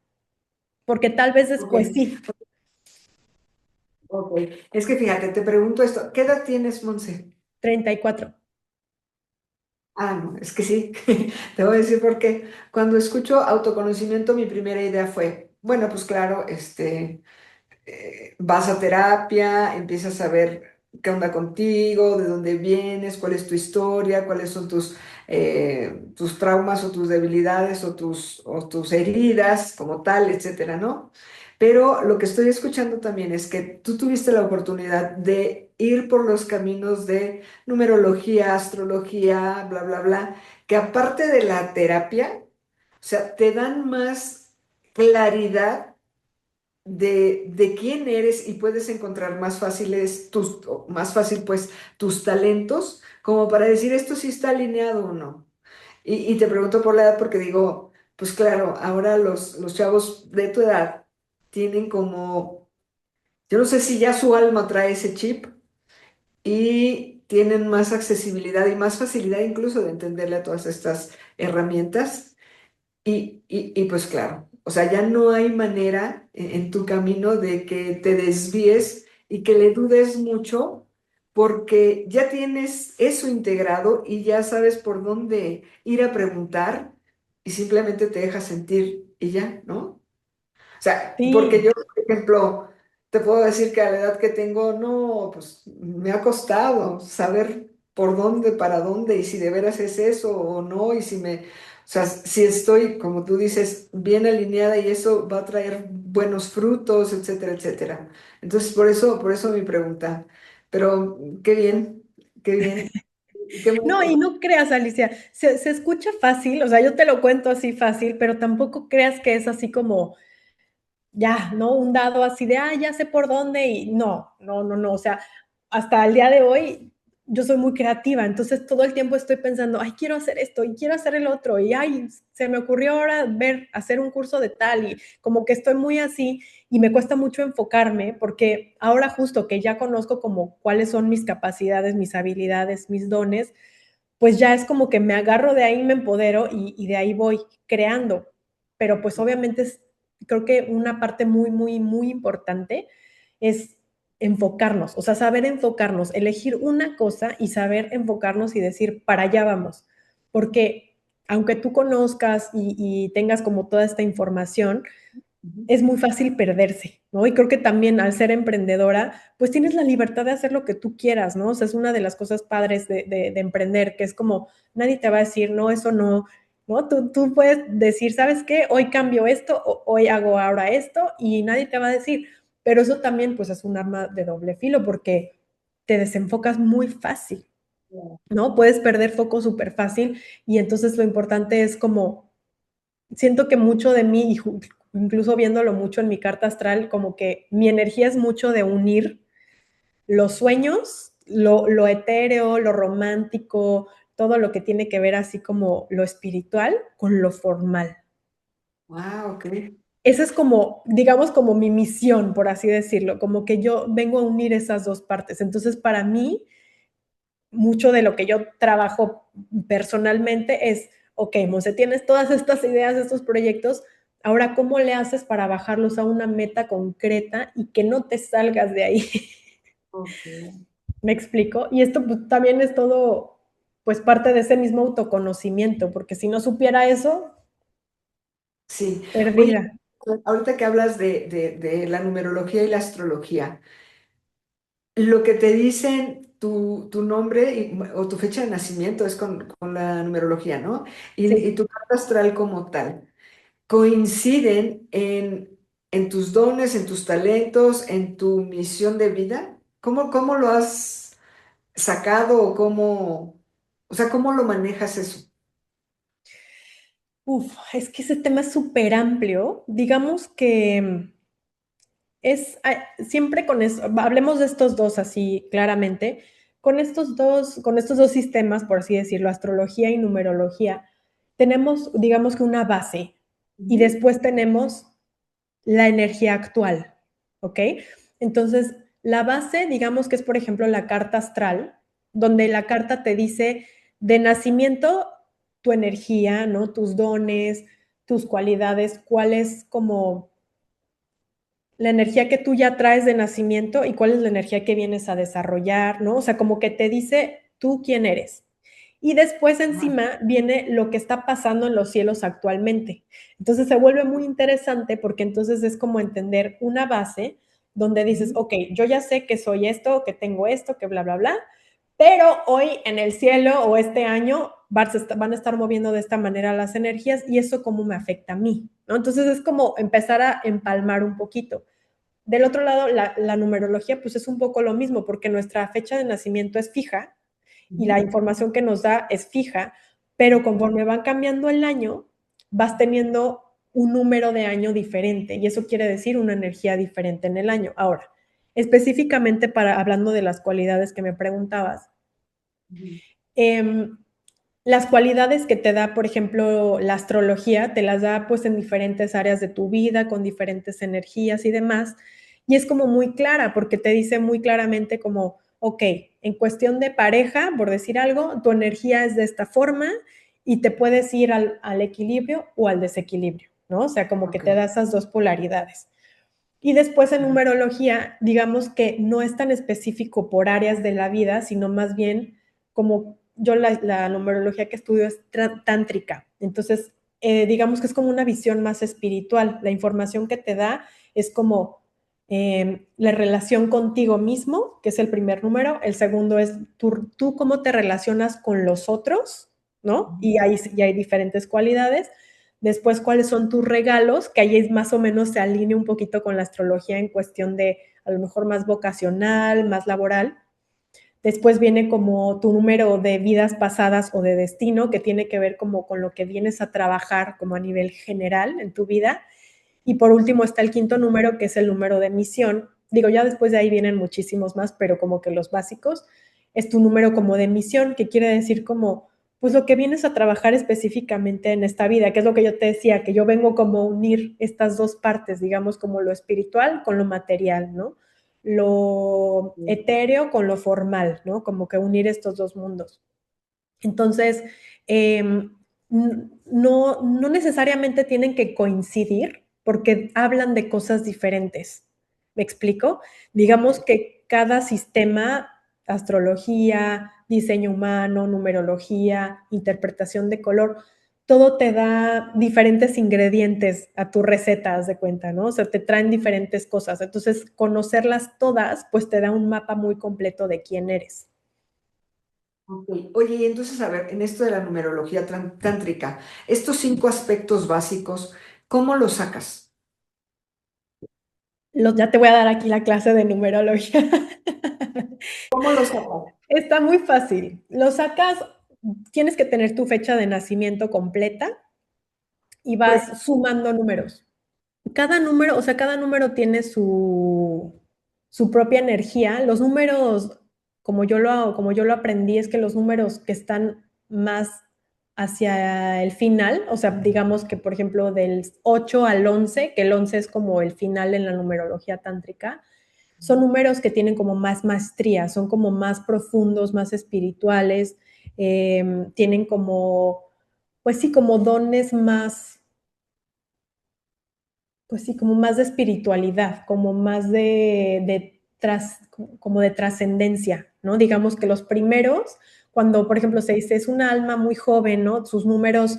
porque tal vez Ok, después sí. ok. Es que fíjate, te pregunto esto, ¿qué edad tienes, Monse? 34. Ah, no, es que sí, te voy a decir por qué. Cuando escucho autoconocimiento, mi primera idea fue, bueno, pues claro, vas a terapia, empiezas a ver qué onda contigo, de dónde vienes, cuál es tu historia, cuáles son tus traumas o tus debilidades o tus heridas como tal, etcétera, ¿no? Pero lo que estoy escuchando también es que tú tuviste la oportunidad de ir por los caminos de numerología, astrología, bla, bla, bla, que aparte de la terapia, o sea, te dan más claridad de quién eres y puedes encontrar más fácil pues tus talentos, como para decir esto sí está alineado o no. Y te pregunto por la edad porque digo, pues claro, ahora los chavos de tu edad tienen como, yo no sé si ya su alma trae ese chip y tienen más accesibilidad y más facilidad incluso de entenderle a todas estas herramientas y pues claro, o sea, ya no hay manera en tu camino de que te desvíes y que le dudes mucho porque ya tienes eso integrado y ya sabes por dónde ir a preguntar y simplemente te dejas sentir y ya, ¿no? O sea, porque Sí, yo, por ejemplo, te puedo decir que a la edad que tengo, no, pues me ha costado saber por dónde, para dónde, y si de veras es eso o no, y o sea, si estoy, como tú dices, bien alineada y eso va a traer buenos frutos, etcétera, etcétera. Entonces, por eso mi pregunta. Pero qué bien, qué no, y bueno. no creas, Alicia, se escucha fácil, o sea, yo te lo cuento así fácil, pero tampoco creas que es así como, ya, ¿no? Un dado así de, ah, ya sé por dónde y no, no, no, no, o sea, hasta el día de hoy yo soy muy creativa, entonces todo el tiempo estoy pensando, ay, quiero hacer esto y quiero hacer el otro y, ay, se me ocurrió ahora hacer un curso de tal y como que estoy muy así y me cuesta mucho enfocarme porque ahora justo que ya conozco como cuáles son mis capacidades, mis habilidades, mis dones, pues ya es como que me agarro de ahí, me empodero y de ahí voy creando. Pero pues obviamente creo que una parte muy, muy, muy importante es enfocarnos, o sea, saber enfocarnos, elegir una cosa y saber enfocarnos y decir, para allá vamos. Porque aunque tú conozcas y tengas como toda esta información, Ujú. es muy fácil perderse, ¿no? Y creo que también al ser emprendedora, pues tienes la libertad de hacer lo que tú quieras, ¿no? O sea, es una de las cosas padres de emprender, que es como nadie te va a decir, no, eso no, ¿no? Tú puedes decir, ¿sabes qué? Hoy cambio esto, o, hoy hago ahora esto, y nadie te va a decir, pero eso también, pues, es un arma de doble filo, porque te desenfocas muy fácil, ¿no? Puedes perder foco súper fácil, y entonces lo importante es como siento que mucho de mí, incluso viéndolo mucho en mi carta astral, como que mi energía es mucho de unir los sueños, lo etéreo, lo romántico, todo lo que tiene que ver así como lo espiritual con lo formal. Ah, ok. Esa es como, digamos, como mi misión, por así decirlo, como que yo vengo a unir esas dos partes. Entonces, para mí, mucho de lo que yo trabajo personalmente es, ok, Monse, tienes todas estas ideas, estos proyectos, ahora, ¿cómo le haces para bajarlos a una meta concreta y que no te salgas de ahí? Ok. ¿Me explico? Y esto pues, también es todo, pues parte de ese mismo autoconocimiento, porque si no supiera eso, Sí. Oye, perdida. ahorita que hablas de la numerología y la astrología, lo que te dicen tu nombre o tu fecha de nacimiento es con la numerología, ¿no? Y Sí. tu carta astral como tal, ¿coinciden en tus dones, en tus talentos, en tu misión de vida? ¿Cómo lo has sacado o sea, cómo lo manejas eso? Uf, es que ese tema es súper amplio. Digamos que es siempre con eso, hablemos de estos dos así claramente, con estos dos sistemas, por así decirlo, astrología y numerología, tenemos, digamos que una base y Ujú. después tenemos la energía actual, ¿ok? Entonces, la base, digamos que es, por ejemplo, la carta astral, donde la carta te dice de nacimiento tu energía, ¿no? Tus dones, tus cualidades, cuál es como la energía que tú ya traes de nacimiento y cuál es la energía que vienes a desarrollar, ¿no? O sea, como que te dice tú quién eres. Y después Ajá. encima viene lo que está pasando en los cielos actualmente. Entonces se vuelve muy interesante porque entonces es como entender una base donde dices, Ujú. ok, yo ya sé que soy esto, que tengo esto, que bla, bla, bla, pero hoy en el cielo o este año van a estar moviendo de esta manera las energías y eso cómo me afecta a mí, ¿no? Entonces es como empezar a empalmar un poquito. Del otro lado, la numerología pues es un poco lo mismo porque nuestra fecha de nacimiento es fija y la Ujú. información que nos da es fija, pero conforme van cambiando el año, vas teniendo un número de año diferente y eso quiere decir una energía diferente en el año. Ahora, específicamente para hablando de las cualidades que me preguntabas, Ujú. eh, las cualidades que te da, por ejemplo, la astrología, te las da pues en diferentes áreas de tu vida, con diferentes energías y demás. Y es como muy clara, porque te dice muy claramente como, ok, en cuestión de pareja, por decir algo, tu energía es de esta forma y te puedes ir al equilibrio o al desequilibrio, ¿no? O sea, como que Ok. te da esas dos polaridades. Y después en numerología, digamos que no es tan específico por áreas de la vida, sino más bien como yo la numerología que estudio es tántrica. Entonces, digamos que es como una visión más espiritual. La información que te da es como la relación contigo mismo, que es el primer número. El segundo es tú cómo te relacionas con los otros, ¿no? Ujú. Y hay diferentes cualidades. Después, cuáles son tus regalos, que ahí es más o menos se alinea un poquito con la astrología en cuestión de a lo mejor más vocacional, más laboral. Después viene como tu número de vidas pasadas o de destino, que tiene que ver como con lo que vienes a trabajar como a nivel general en tu vida. Y por último está el quinto número, que es el número de misión. Digo, ya después de ahí vienen muchísimos más, pero como que los básicos es tu número como de misión, que quiere decir como, pues lo que vienes a trabajar específicamente en esta vida, que es lo que yo te decía, que yo vengo como a unir estas dos partes, digamos, como lo espiritual con lo material, ¿no? Lo etéreo con lo formal, ¿no? Como que unir estos dos mundos. Entonces, no necesariamente tienen que coincidir porque hablan de cosas diferentes. ¿Me explico? Ok. Digamos que cada sistema, astrología, diseño humano, numerología, interpretación de color, todo te da diferentes ingredientes a tu receta, haz de cuenta, ¿no? O sea, te traen diferentes cosas. Entonces, conocerlas todas, pues te da un mapa muy completo de quién eres. Ok. Oye, y entonces, a ver, en esto de la numerología tántrica, estos 5 aspectos básicos, ¿cómo los sacas? Ya te voy a dar aquí la clase de numerología. ¿Cómo los sacas? Está muy fácil. Lo sacas, tienes que tener tu fecha de nacimiento completa y Por ejemplo, vas sumando números. Cada número, o sea, cada número tiene su propia energía. Los números, como yo lo aprendí, es que los números que están más hacia el final, o sea, digamos que, por ejemplo, del 8 al 11, que el 11 es como el final en la numerología tántrica, son números que tienen como más maestría, son como más profundos, más espirituales, tienen como, pues sí, como dones más, pues sí, como más de espiritualidad, como más como de trascendencia, ¿no? Digamos que los primeros, cuando, por ejemplo, se dice es una alma muy joven, ¿no? Sus números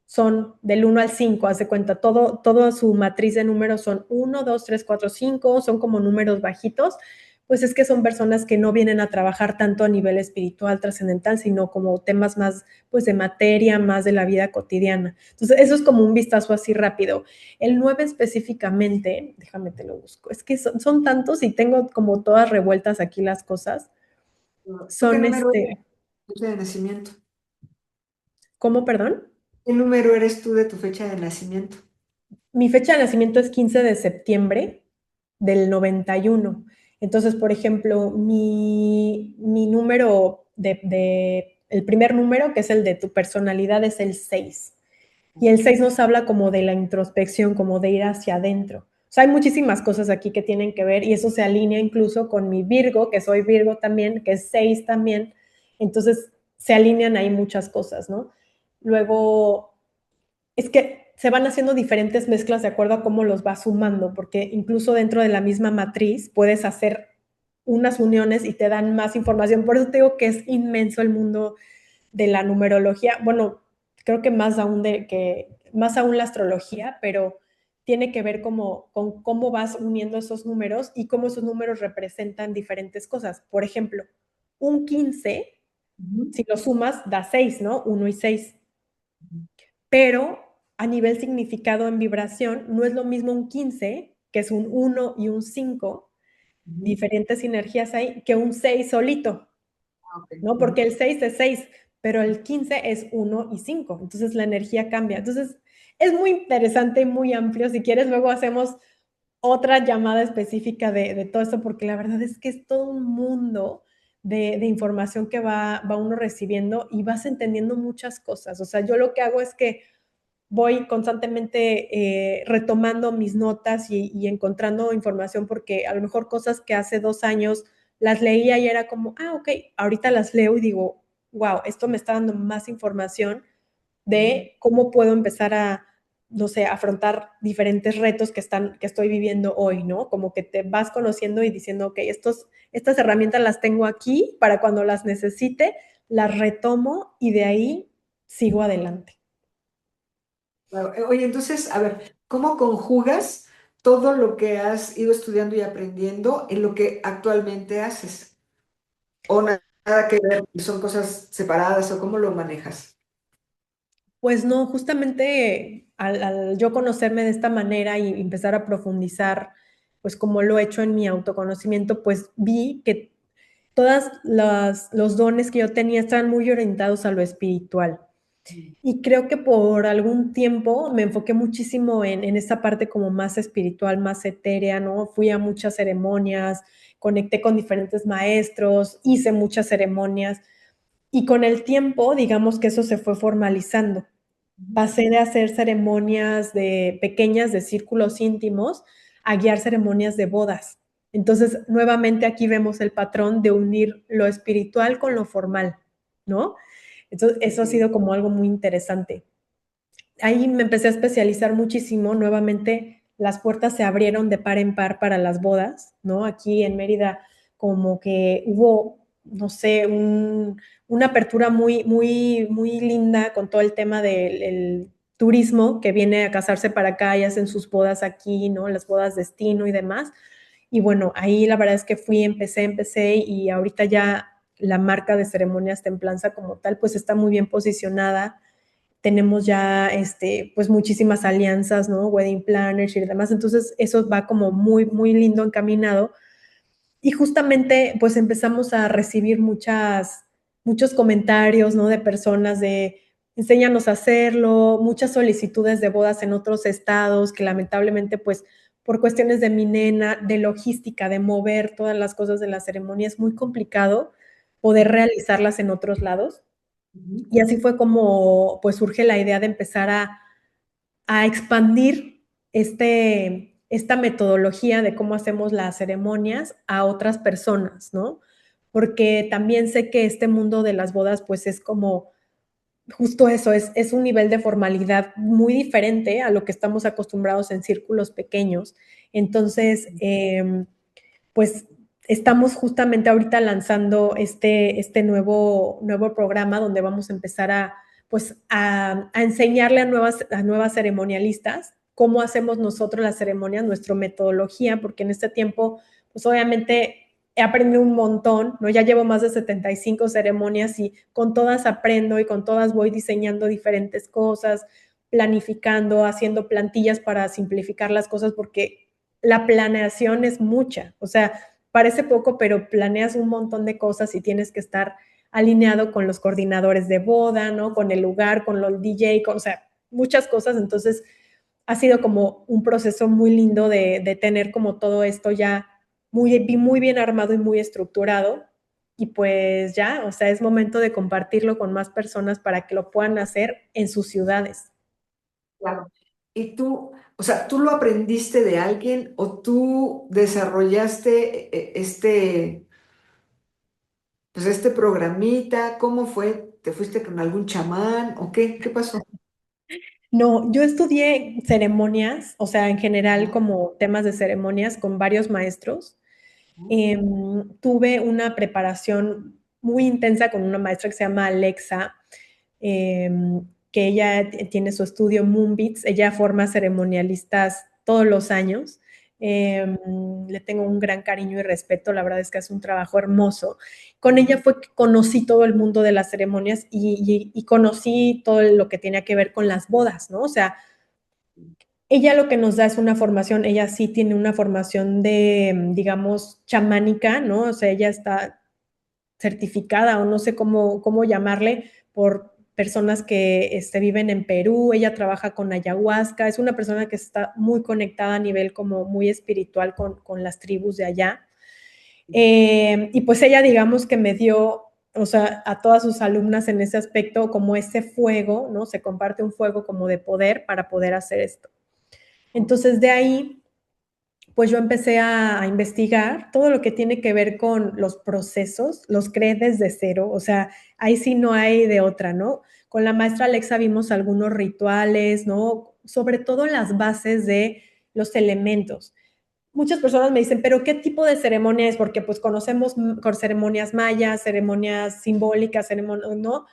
son del 1 al 5, hace cuenta, toda su matriz de números son 1, 2, 3, 4, 5, son como números bajitos, pues es que son personas que no vienen a trabajar tanto a nivel espiritual, trascendental, sino como temas más, pues, de materia, más de la vida cotidiana. Entonces, eso es como un vistazo así rápido. El 9 específicamente, déjame te lo busco, es que son tantos y tengo como todas revueltas aquí las cosas. ¿Tú qué Son número eres? Fecha de nacimiento. ¿cómo, perdón? ¿Qué número eres tú de tu fecha de nacimiento? Mi fecha de nacimiento es 15 de septiembre del 91. Entonces, por ejemplo, mi número el primer número, que es el de tu personalidad, es el 6. Y el 6 nos habla como de la introspección, como de ir hacia adentro. O sea, hay muchísimas cosas aquí que tienen que ver y eso se alinea incluso con mi Virgo, que soy Virgo también, que es 6 también. Entonces, se alinean ahí muchas cosas, ¿no? Luego, es que se van haciendo diferentes mezclas de acuerdo a cómo los vas sumando, porque incluso dentro de la misma matriz puedes hacer unas uniones y te dan más información. Por eso te digo que es inmenso el mundo de la numerología. Bueno, creo que más aún la astrología, pero tiene que ver como, con cómo vas uniendo esos números y cómo esos números representan diferentes cosas. Por ejemplo, un 15, Ujú. si lo sumas, da 6, ¿no? 1 y 6. Pero a nivel significado en vibración, no es lo mismo un 15, que es un 1 y un 5, Ujú. diferentes sinergias hay, que un 6 solito, Ah, ok. ¿no? Ujú. Porque el 6 es 6, pero el 15 es 1 y 5, entonces la energía cambia. Entonces, es muy interesante y muy amplio. Si quieres, luego hacemos otra llamada específica de todo esto, porque la verdad es que es todo un mundo de información que va uno recibiendo y vas entendiendo muchas cosas. O sea, yo lo que hago es que voy constantemente retomando mis notas y encontrando información porque a lo mejor cosas que hace 2 años las leía y era como, ah, ok, ahorita las leo y digo, wow, esto me está dando más información de cómo puedo empezar a, no sé, afrontar diferentes retos que estoy viviendo hoy, ¿no? Como que te vas conociendo y diciendo, ok, estas herramientas las tengo aquí para cuando las necesite, las retomo y de ahí sigo adelante. Claro. Oye, entonces, a ver, ¿cómo conjugas todo lo que has ido estudiando y aprendiendo en lo que actualmente haces? ¿O nada que ver, son cosas separadas o cómo lo manejas? Pues no, justamente al yo conocerme de esta manera y empezar a profundizar, pues como lo he hecho en mi autoconocimiento, pues vi que todas los dones que yo tenía estaban muy orientados a lo espiritual. Y creo que por algún tiempo me enfoqué muchísimo en esa parte como más espiritual, más etérea, ¿no? Fui a muchas ceremonias, conecté con diferentes maestros, hice muchas ceremonias y con el tiempo, digamos que eso se fue formalizando. Pasé de hacer ceremonias de pequeñas, de círculos íntimos, a guiar ceremonias de bodas. Entonces, nuevamente aquí vemos el patrón de unir lo espiritual con lo formal, ¿no? Entonces, eso ha Ok. sido como algo muy interesante. Ahí me empecé a especializar muchísimo, nuevamente las puertas se abrieron de par en par para las bodas, ¿no? Aquí en Mérida como que hubo, no sé, una apertura muy, muy, muy linda con todo el tema del turismo que viene a casarse para acá y hacen sus bodas aquí, ¿no? Las bodas destino y demás. Y bueno, ahí la verdad es que empecé y ahorita ya la marca de ceremonias Templanza como tal, pues está muy bien posicionada. Tenemos ya, pues muchísimas alianzas, ¿no? Wedding planners y demás. Entonces, eso va como muy, muy lindo encaminado. Y justamente, pues empezamos a recibir muchos comentarios, ¿no? De personas de, enséñanos a hacerlo, muchas solicitudes de bodas en otros estados, que lamentablemente, pues, por cuestiones de mi nena, de logística, de mover todas las cosas de la ceremonia, es muy complicado poder realizarlas en otros lados. Ujú. Y así fue como pues surge la idea de empezar a expandir esta metodología de cómo hacemos las ceremonias a otras personas, ¿no? Porque también sé que este mundo de las bodas pues es como justo eso, es un nivel de formalidad muy diferente a lo que estamos acostumbrados en círculos pequeños. Entonces, pues estamos justamente ahorita lanzando nuevo programa donde vamos a empezar pues, a enseñarle a nuevas ceremonialistas cómo hacemos nosotros las ceremonias, nuestra metodología, porque en este tiempo, pues obviamente he aprendido un montón, ¿no? Ya llevo más de 75 ceremonias y con todas aprendo y con todas voy diseñando diferentes cosas, planificando, haciendo plantillas para simplificar las cosas, porque la planeación es mucha, o sea, parece poco, pero planeas un montón de cosas y tienes que estar alineado con los coordinadores de boda, ¿no? Con el lugar, con los DJ, o sea, muchas cosas. Entonces, ha sido como un proceso muy lindo de tener como todo esto ya muy bien armado y muy estructurado. Y pues ya, o sea, es momento de compartirlo con más personas para que lo puedan hacer en sus ciudades. Claro. Y tú, o sea, ¿tú lo aprendiste de alguien o tú desarrollaste pues este programita? ¿Cómo fue? ¿Te fuiste con algún chamán o qué? ¿Qué pasó? No, yo estudié ceremonias, o sea, en general Ajá. como temas de ceremonias con varios maestros. Tuve una preparación muy intensa con una maestra que se llama Alexa, que ella tiene su estudio Moonbeats, ella forma ceremonialistas todos los años. Le tengo un gran cariño y respeto, la verdad es que hace un trabajo hermoso. Con ella fue que conocí todo el mundo de las ceremonias y conocí todo lo que tenía que ver con las bodas, ¿no? O sea, ella lo que nos da es una formación, ella sí tiene una formación de, digamos, chamánica, ¿no? O sea, ella está certificada o no sé cómo llamarle por personas que viven en Perú, ella trabaja con ayahuasca, es una persona que está muy conectada a nivel como muy espiritual con las tribus de allá. Y pues ella, digamos que me dio, o sea, a todas sus alumnas en ese aspecto como ese fuego, ¿no? Se comparte un fuego como de poder para poder hacer esto. Entonces de ahí, pues yo empecé a investigar todo lo que tiene que ver con los procesos, los creé desde cero, o sea, ahí sí no hay de otra, ¿no? Con la maestra Alexa vimos algunos rituales, ¿no? Sobre todo las bases de los elementos. Muchas personas me dicen, pero ¿qué tipo de ceremonia es? Porque pues conocemos con ceremonias mayas, ceremonias simbólicas, ceremonias, ¿no?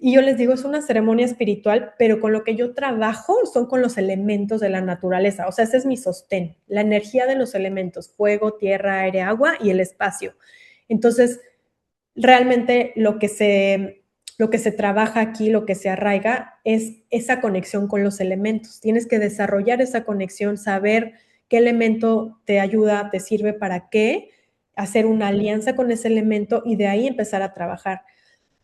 Y yo les digo, es una ceremonia espiritual, pero con lo que yo trabajo son con los elementos de la naturaleza. O sea, ese es mi sostén, la energía de los elementos, fuego, tierra, aire, agua y el espacio. Entonces, realmente lo que se trabaja aquí, lo que se arraiga, es esa conexión con los elementos. Tienes que desarrollar esa conexión, saber qué elemento te ayuda, te sirve para qué, hacer una alianza con ese elemento y de ahí empezar a trabajar.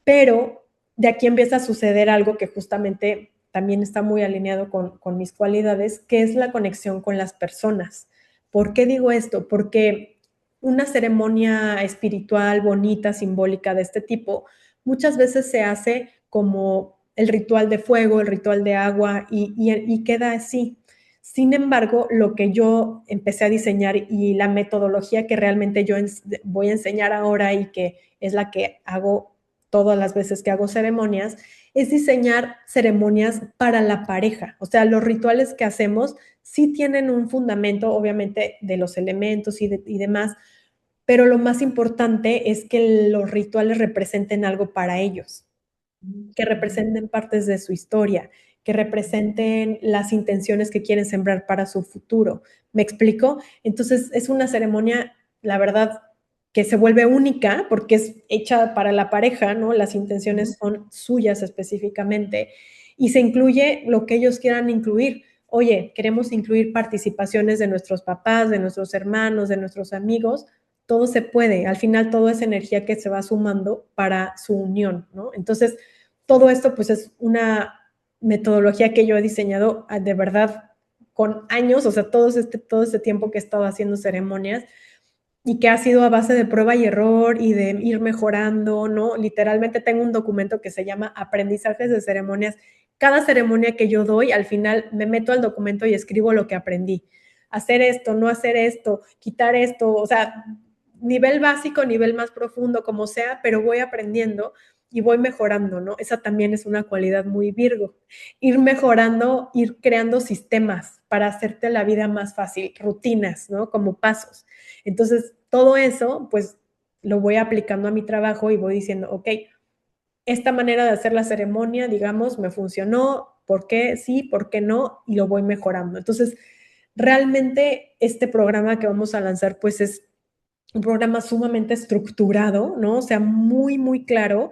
Pero de aquí empieza a suceder algo que justamente también está muy alineado con mis cualidades, que es la conexión con las personas. ¿Por qué digo esto? Porque una ceremonia espiritual, bonita, simbólica de este tipo, muchas veces se hace como el ritual de fuego, el ritual de agua y queda así. Sin embargo, lo que yo empecé a diseñar y la metodología que realmente yo voy a enseñar ahora y que es la que hago todas las veces que hago ceremonias, es diseñar ceremonias para la pareja. O sea, los rituales que hacemos sí tienen un fundamento, obviamente, de los elementos y demás, pero lo más importante es que los rituales representen algo para ellos, que representen partes de su historia, que representen las intenciones que quieren sembrar para su futuro. ¿Me explico? Entonces, es una ceremonia, la verdad, que se vuelve única porque es hecha para la pareja, ¿no? Las intenciones son suyas específicamente y se incluye lo que ellos quieran incluir. Oye, queremos incluir participaciones de nuestros papás, de nuestros hermanos, de nuestros amigos. Todo se puede. Al final, todo es energía que se va sumando para su unión, ¿no? Entonces, todo esto pues es una metodología que yo he diseñado de verdad con años, o sea, todo este tiempo que he estado haciendo ceremonias y que ha sido a base de prueba y error y de ir mejorando, ¿no? Literalmente tengo un documento que se llama Aprendizajes de Ceremonias. Cada ceremonia que yo doy, al final me meto al documento y escribo lo que aprendí. Hacer esto, no hacer esto, quitar esto, o sea, nivel básico, nivel más profundo, como sea, pero voy aprendiendo y voy mejorando, ¿no? Esa también es una cualidad muy Virgo. Ir mejorando, ir creando sistemas para hacerte la vida más fácil, rutinas, ¿no? Como pasos. Entonces, todo eso, pues lo voy aplicando a mi trabajo y voy diciendo, ok, esta manera de hacer la ceremonia, digamos, me funcionó, ¿por qué sí, por qué no? Y lo voy mejorando. Entonces, realmente este programa que vamos a lanzar, pues es un programa sumamente estructurado, ¿no? O sea, muy, muy claro,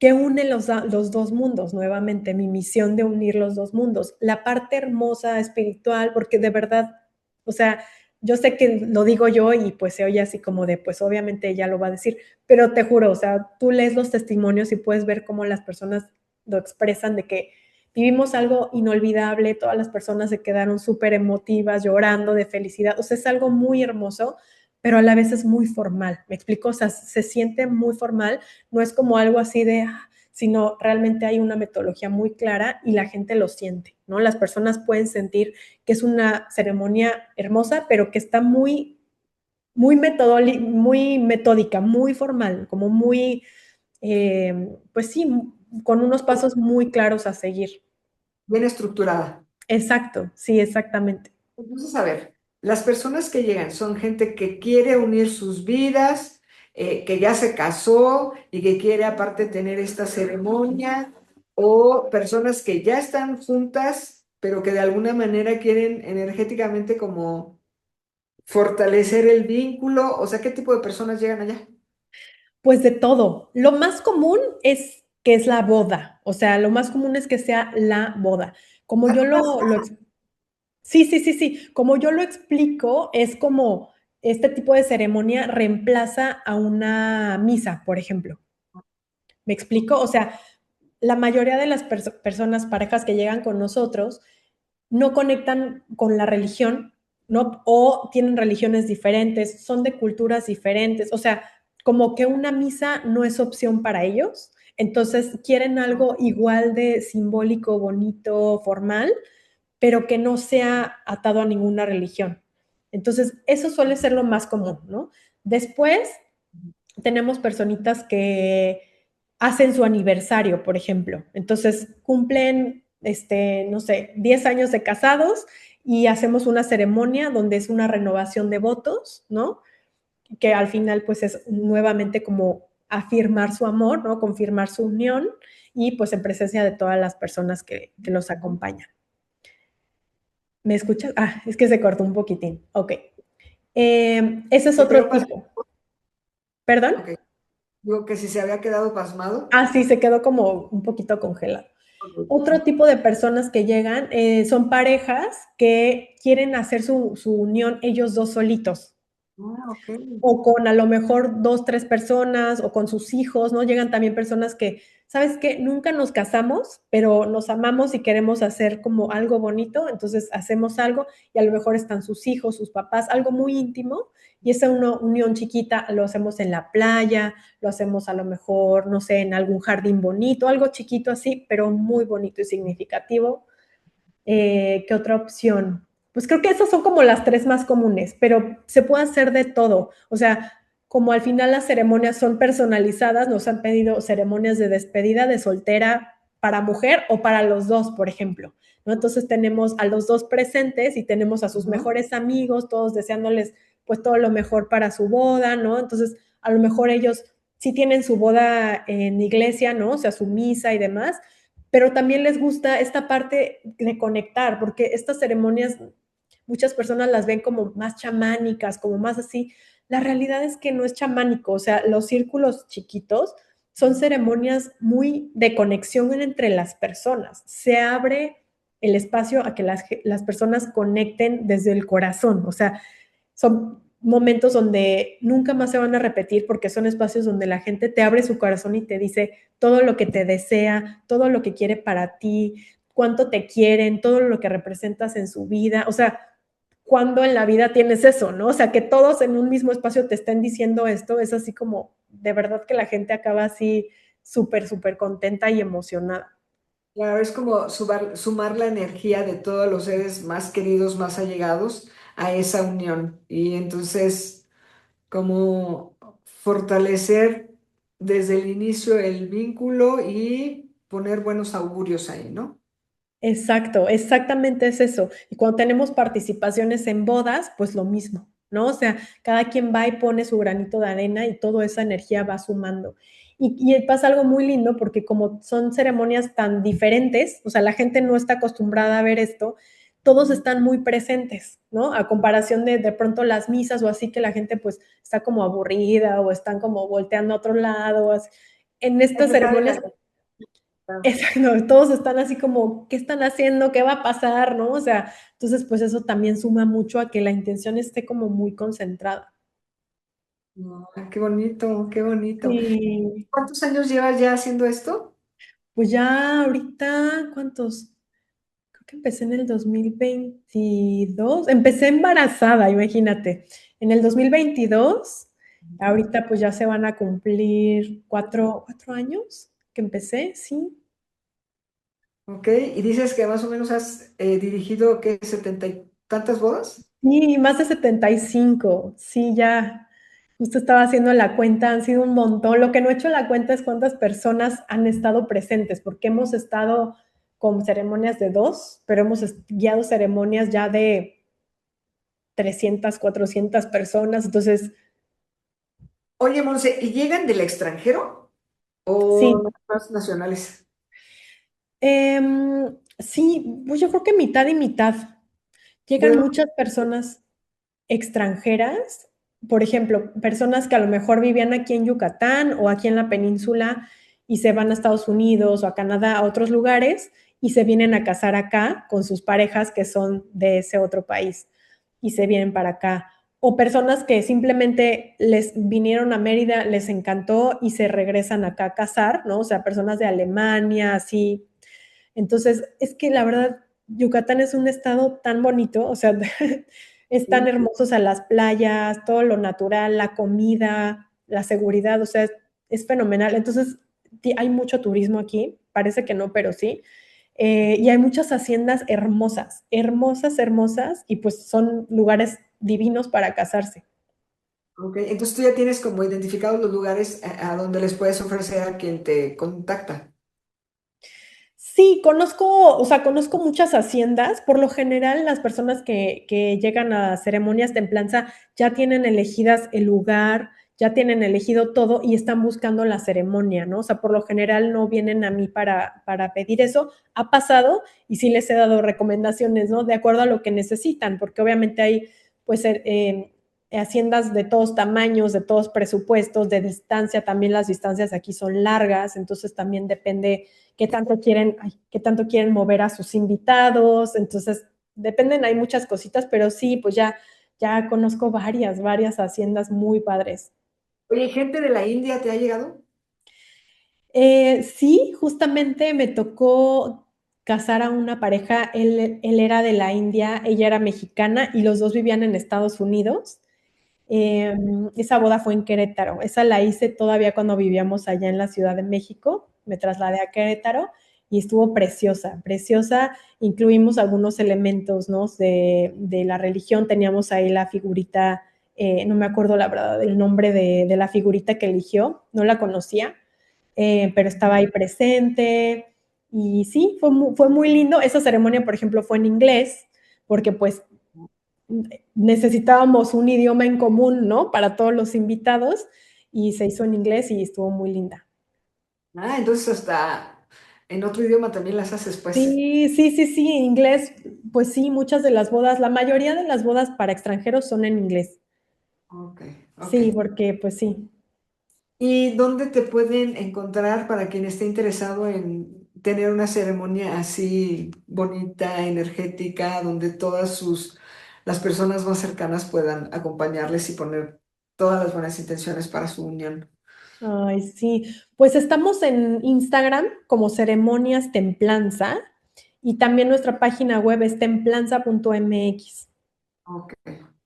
que une los dos mundos, nuevamente, mi misión de unir los dos mundos. La parte hermosa, espiritual, porque de verdad, o sea, yo sé que lo digo yo y pues se oye así como de, pues obviamente ella lo va a decir, pero te juro, o sea, tú lees los testimonios y puedes ver cómo las personas lo expresan de que vivimos algo inolvidable, todas las personas se quedaron súper emotivas, llorando de felicidad, o sea, es algo muy hermoso, pero a la vez es muy formal, ¿me explico? O sea, se siente muy formal, no es como algo así de, sino realmente hay una metodología muy clara y la gente lo siente, ¿no? Las personas pueden sentir que es una ceremonia hermosa, pero que está muy metódica, muy formal, como muy, pues sí, con unos pasos muy claros a seguir. Bien estructurada. Exacto, sí, exactamente. Entonces, a ver, las personas que llegan son gente que quiere unir sus vidas, que ya se casó y que quiere aparte tener esta ceremonia, o personas que ya están juntas, pero que de alguna manera quieren energéticamente como fortalecer el vínculo. O sea, ¿qué tipo de personas llegan allá? Pues de todo. Lo más común es que es la boda, o sea, lo más común es que sea la boda. Como yo sí, sí, sí, sí. Como yo lo explico, es como este tipo de ceremonia reemplaza a una misa, por ejemplo. ¿Me explico? O sea, la mayoría de las personas, parejas que llegan con nosotros, no conectan con la religión, ¿no? O tienen religiones diferentes, son de culturas diferentes, o sea, como que una misa no es opción para ellos, entonces quieren algo igual de simbólico, bonito, formal, pero que no sea atado a ninguna religión. Entonces, eso suele ser lo más común, ¿no? Después tenemos personitas que hacen su aniversario, por ejemplo. Entonces, cumplen, no sé, 10 años de casados y hacemos una ceremonia donde es una renovación de votos, ¿no? Que al final, pues es nuevamente como afirmar su amor, ¿no? Confirmar su unión y pues en presencia de todas las personas que los acompañan. ¿Me escuchas? Ah, es que se cortó un poquitín. Ok. Ese es Se otro quedó tipo. pasmado. ¿Perdón? Ok. Digo que si se había quedado pasmado. Ah, sí, se quedó como un poquito congelado. Otro Ok. tipo de personas que llegan son parejas que quieren hacer su unión ellos dos solitos Ah, ok. o con a lo mejor dos, tres personas o con sus hijos, ¿no? Llegan también personas que, ¿sabes qué? Nunca nos casamos, pero nos amamos y queremos hacer como algo bonito, entonces hacemos algo y a lo mejor están sus hijos, sus papás, algo muy íntimo y esa unión chiquita lo hacemos en la playa, lo hacemos a lo mejor, no sé, en algún jardín bonito, algo chiquito así, pero muy bonito y significativo. ¿Qué otra opción? Pues creo que esas son como las tres más comunes, pero se puede hacer de todo. O sea, como al final las ceremonias son personalizadas, nos han pedido ceremonias de despedida de soltera para mujer o para los dos, por ejemplo, ¿no? Entonces tenemos a los dos presentes y tenemos a sus Ujú. mejores amigos, todos deseándoles pues todo lo mejor para su boda, ¿no? Entonces, a lo mejor ellos sí tienen su boda en iglesia, ¿no? O sea, su misa y demás, pero también les gusta esta parte de conectar, porque estas ceremonias muchas personas las ven como más chamánicas, como más así. La realidad es que no es chamánico, o sea, los círculos chiquitos son ceremonias muy de conexión entre las personas. Se abre el espacio a que las personas conecten desde el corazón, o sea, son momentos donde nunca más se van a repetir porque son espacios donde la gente te abre su corazón y te dice todo lo que te desea, todo lo que quiere para ti, cuánto te quieren, todo lo que representas en su vida. O sea, ¿cuándo en la vida tienes eso, no? O sea, que todos en un mismo espacio te estén diciendo esto, es así como, de verdad que la gente acaba así súper, súper contenta y emocionada. Claro, es como sumar la energía de todos los seres más queridos, más allegados a esa unión. Y entonces, como fortalecer desde el inicio el vínculo y poner buenos augurios ahí, ¿no? Exacto, exactamente es eso. Y cuando tenemos participaciones en bodas, pues lo mismo, ¿no? O sea, cada quien va y pone su granito de arena y toda esa energía va sumando. Y pasa algo muy lindo porque como son ceremonias tan diferentes, o sea, la gente no está acostumbrada a ver esto, todos están muy presentes, ¿no? A comparación de pronto las misas o así que la gente pues está como aburrida o están como volteando a otro lado. En Es estas estar en la... ceremonias exacto, todos están así como, ¿qué están haciendo? ¿Qué va a pasar? ¿No? O sea, entonces, pues eso también suma mucho a que la intención esté como muy concentrada. No, qué bonito, qué bonito. Sí, ¿Cuántos años llevas ya haciendo esto? pues ya ahorita, ¿cuántos? Creo que empecé en el 2022. Empecé embarazada, imagínate. En el 2022, ahorita pues ya se van a cumplir 4 años que empecé, sí. Ok, y dices que más o menos has dirigido, ¿qué? ¿70 y tantas bodas? Sí, más de 75. Sí, ya. Justo estaba haciendo la cuenta, han sido un montón. Lo que no he hecho la cuenta es cuántas personas han estado presentes, porque hemos estado con ceremonias de 2, pero hemos guiado ceremonias ya de 300, 400 personas. Entonces, Oye, Monse, ¿y llegan del extranjero o sí. más nacionales? Sí, pues yo creo que mitad y mitad. ¿De Llegan dónde? muchas personas extranjeras, por ejemplo, personas que a lo mejor vivían aquí en Yucatán o aquí en la península y se van a Estados Unidos o a Canadá, a otros lugares, y se vienen a casar acá con sus parejas que son de ese otro país y se vienen para acá. O personas que simplemente les vinieron a Mérida, les encantó y se regresan acá a casar, ¿no? O sea, personas de Alemania, así. Entonces, es que la verdad, Yucatán es un estado tan bonito, o sea, es tan Sí. hermoso, o sea, las playas, todo lo natural, la comida, la seguridad, o sea, es fenomenal. Entonces, hay mucho turismo aquí, parece que no, pero sí. Y hay muchas haciendas hermosas, hermosas, hermosas, y pues son lugares divinos para casarse. Ok, entonces tú ya tienes como identificados los lugares a donde les puedes ofrecer a quien te contacta. Sí, conozco, o sea, conozco muchas haciendas. Por lo general, las personas que llegan a ceremonias templanza ya tienen elegidas el lugar, ya tienen elegido todo y están buscando la ceremonia, ¿no? O sea, por lo general no vienen a mí para pedir eso. Ha pasado y sí les he dado recomendaciones, ¿no? De acuerdo a lo que necesitan, porque obviamente hay, pues, haciendas de todos tamaños, de todos presupuestos, de distancia. También las distancias aquí son largas, entonces también depende qué tanto quieren mover a sus invitados, entonces dependen, hay muchas cositas, pero sí, pues ya conozco varias haciendas muy padres. Oye, ¿gente de la India te ha llegado? Sí, justamente me tocó casar a una pareja, él era de la India, ella era mexicana y los dos vivían en Estados Unidos. Esa boda fue en Querétaro, esa la hice todavía cuando vivíamos allá en la Ciudad de México, me trasladé a Querétaro y estuvo preciosa, preciosa, incluimos algunos elementos, ¿no? De la religión, teníamos ahí la figurita, no me acuerdo la verdad del nombre de la figurita que eligió, no la conocía, pero estaba ahí presente y sí, fue muy lindo, esa ceremonia, por ejemplo, fue en inglés, porque pues necesitábamos un idioma en común, ¿no? Para todos los invitados y se hizo en inglés y estuvo muy linda. Ah, entonces hasta en otro idioma también las haces, pues. Sí, sí, sí, sí, inglés, pues sí, muchas de las bodas, la mayoría de las bodas para extranjeros son en inglés. Ok, ok. Sí, porque pues sí. ¿Y dónde te pueden encontrar para quien esté interesado en tener una ceremonia así bonita, energética, donde las personas más cercanas puedan acompañarles y poner todas las buenas intenciones para su unión? Ay, sí. Pues estamos en Instagram como Ceremonias Templanza y también nuestra página web es templanza.mx. Ok,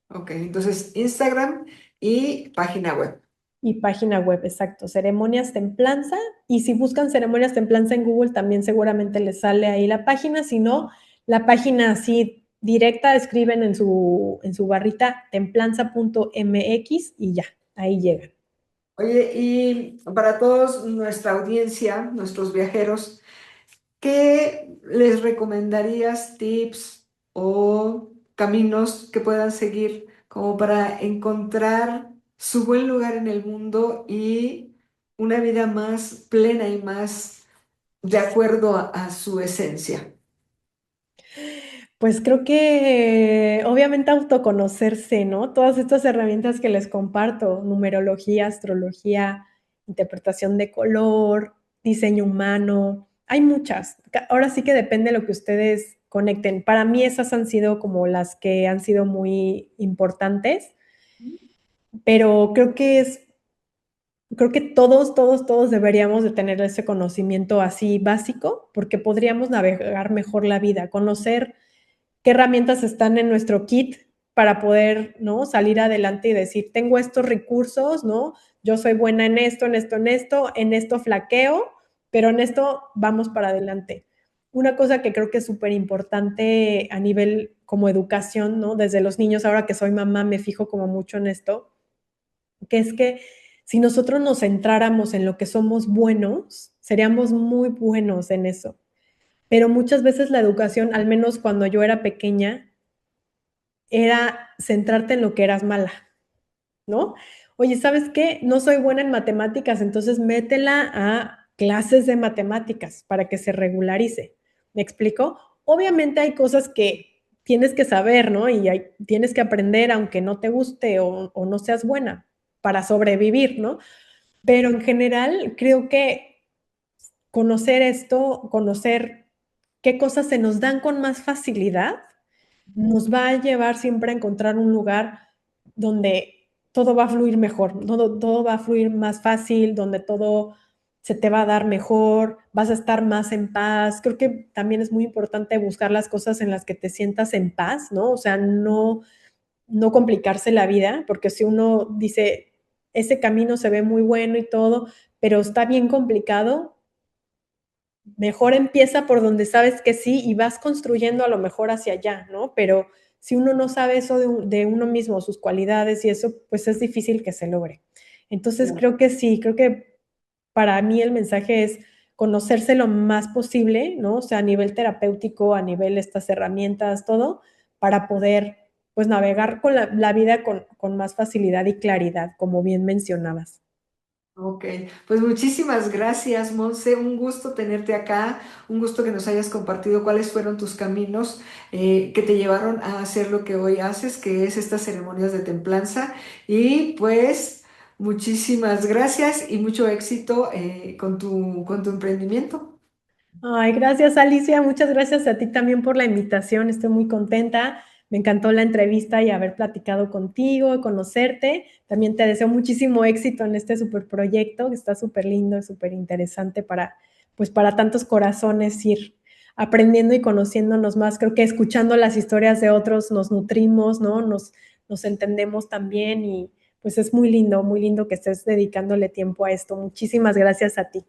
ok. Entonces, Instagram y página web. Y página web, exacto, Ceremonias Templanza. Y si buscan Ceremonias Templanza en Google, también seguramente les sale ahí la página. Si no, la página así directa, escriben en su barrita templanza.mx y ya, ahí llegan. Oye, y para todos nuestra audiencia, nuestros viajeros, ¿qué les recomendarías tips o caminos que puedan seguir como para encontrar su buen lugar en el mundo y una vida más plena y más de acuerdo a su esencia? Pues creo que obviamente autoconocerse, ¿no? Todas estas herramientas que les comparto, numerología, astrología, interpretación de color, diseño humano, hay muchas. Ahora sí que depende de lo que ustedes conecten. Para mí esas han sido como las que han sido muy importantes, pero creo que todos deberíamos de tener ese conocimiento así básico, porque podríamos navegar mejor la vida, conocer qué herramientas están en nuestro kit para poder, ¿no? Salir adelante y decir, tengo estos recursos, ¿no? Yo soy buena en esto, en esto, en esto, en esto flaqueo, pero en esto vamos para adelante. Una cosa que creo que es súper importante a nivel como educación, ¿no? Desde los niños, ahora que soy mamá, me fijo como mucho en esto, que es que si nosotros nos centráramos en lo que somos buenos, seríamos muy buenos en eso. Pero muchas veces la educación, al menos cuando yo era pequeña, era centrarte en lo que eras mala, ¿no? Oye, ¿sabes qué? No soy buena en matemáticas, entonces métela a clases de matemáticas para que se regularice. ¿Me explico? Obviamente hay cosas que tienes que saber, ¿no? Y tienes que aprender aunque no te guste o no seas buena para sobrevivir, ¿no? Pero en general creo que conocer esto, conocer qué cosas se nos dan con más facilidad, nos va a llevar siempre a encontrar un lugar donde todo va a fluir mejor, todo va a fluir más fácil, donde todo se te va a dar mejor, vas a estar más en paz. Creo que también es muy importante buscar las cosas en las que te sientas en paz, ¿no? O sea, no complicarse la vida, porque si uno dice, ese camino se ve muy bueno y todo, pero está bien complicado, mejor empieza por donde sabes que sí y vas construyendo a lo mejor hacia allá, ¿no? Pero si uno no sabe eso de uno mismo, sus cualidades y eso, pues es difícil que se logre. Entonces creo que sí, creo que para mí el mensaje es conocerse lo más posible, ¿no? O sea, a nivel terapéutico, a nivel estas herramientas, todo, para poder pues navegar con la vida con más facilidad y claridad, como bien mencionabas. Ok, pues muchísimas gracias, Monse. Un gusto tenerte acá, un gusto que nos hayas compartido cuáles fueron tus caminos que te llevaron a hacer lo que hoy haces, que es estas ceremonias de templanza. Y pues muchísimas gracias y mucho éxito con tu emprendimiento. Ay, gracias Alicia, muchas gracias a ti también por la invitación, estoy muy contenta, me encantó la entrevista y haber platicado contigo, conocerte, también te deseo muchísimo éxito en este super proyecto que está súper lindo, súper interesante para, pues para tantos corazones ir aprendiendo y conociéndonos más, creo que escuchando las historias de otros nos nutrimos, ¿no? Nos entendemos también y pues es muy lindo que estés dedicándole tiempo a esto, muchísimas gracias a ti.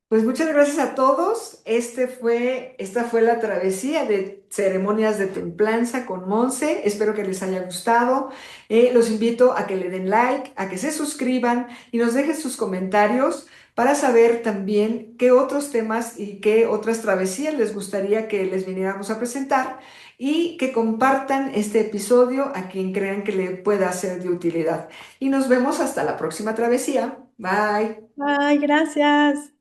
Pues muchas gracias a todos. Esta fue la travesía de ceremonias de templanza con Monse. Espero que les haya gustado. Los invito a que le den like, a que se suscriban y nos dejen sus comentarios para saber también qué otros temas y qué otras travesías les gustaría que les viniéramos a presentar y que compartan este episodio a quien crean que le pueda ser de utilidad. Y nos vemos hasta la próxima travesía. Bye. Ay, gracias.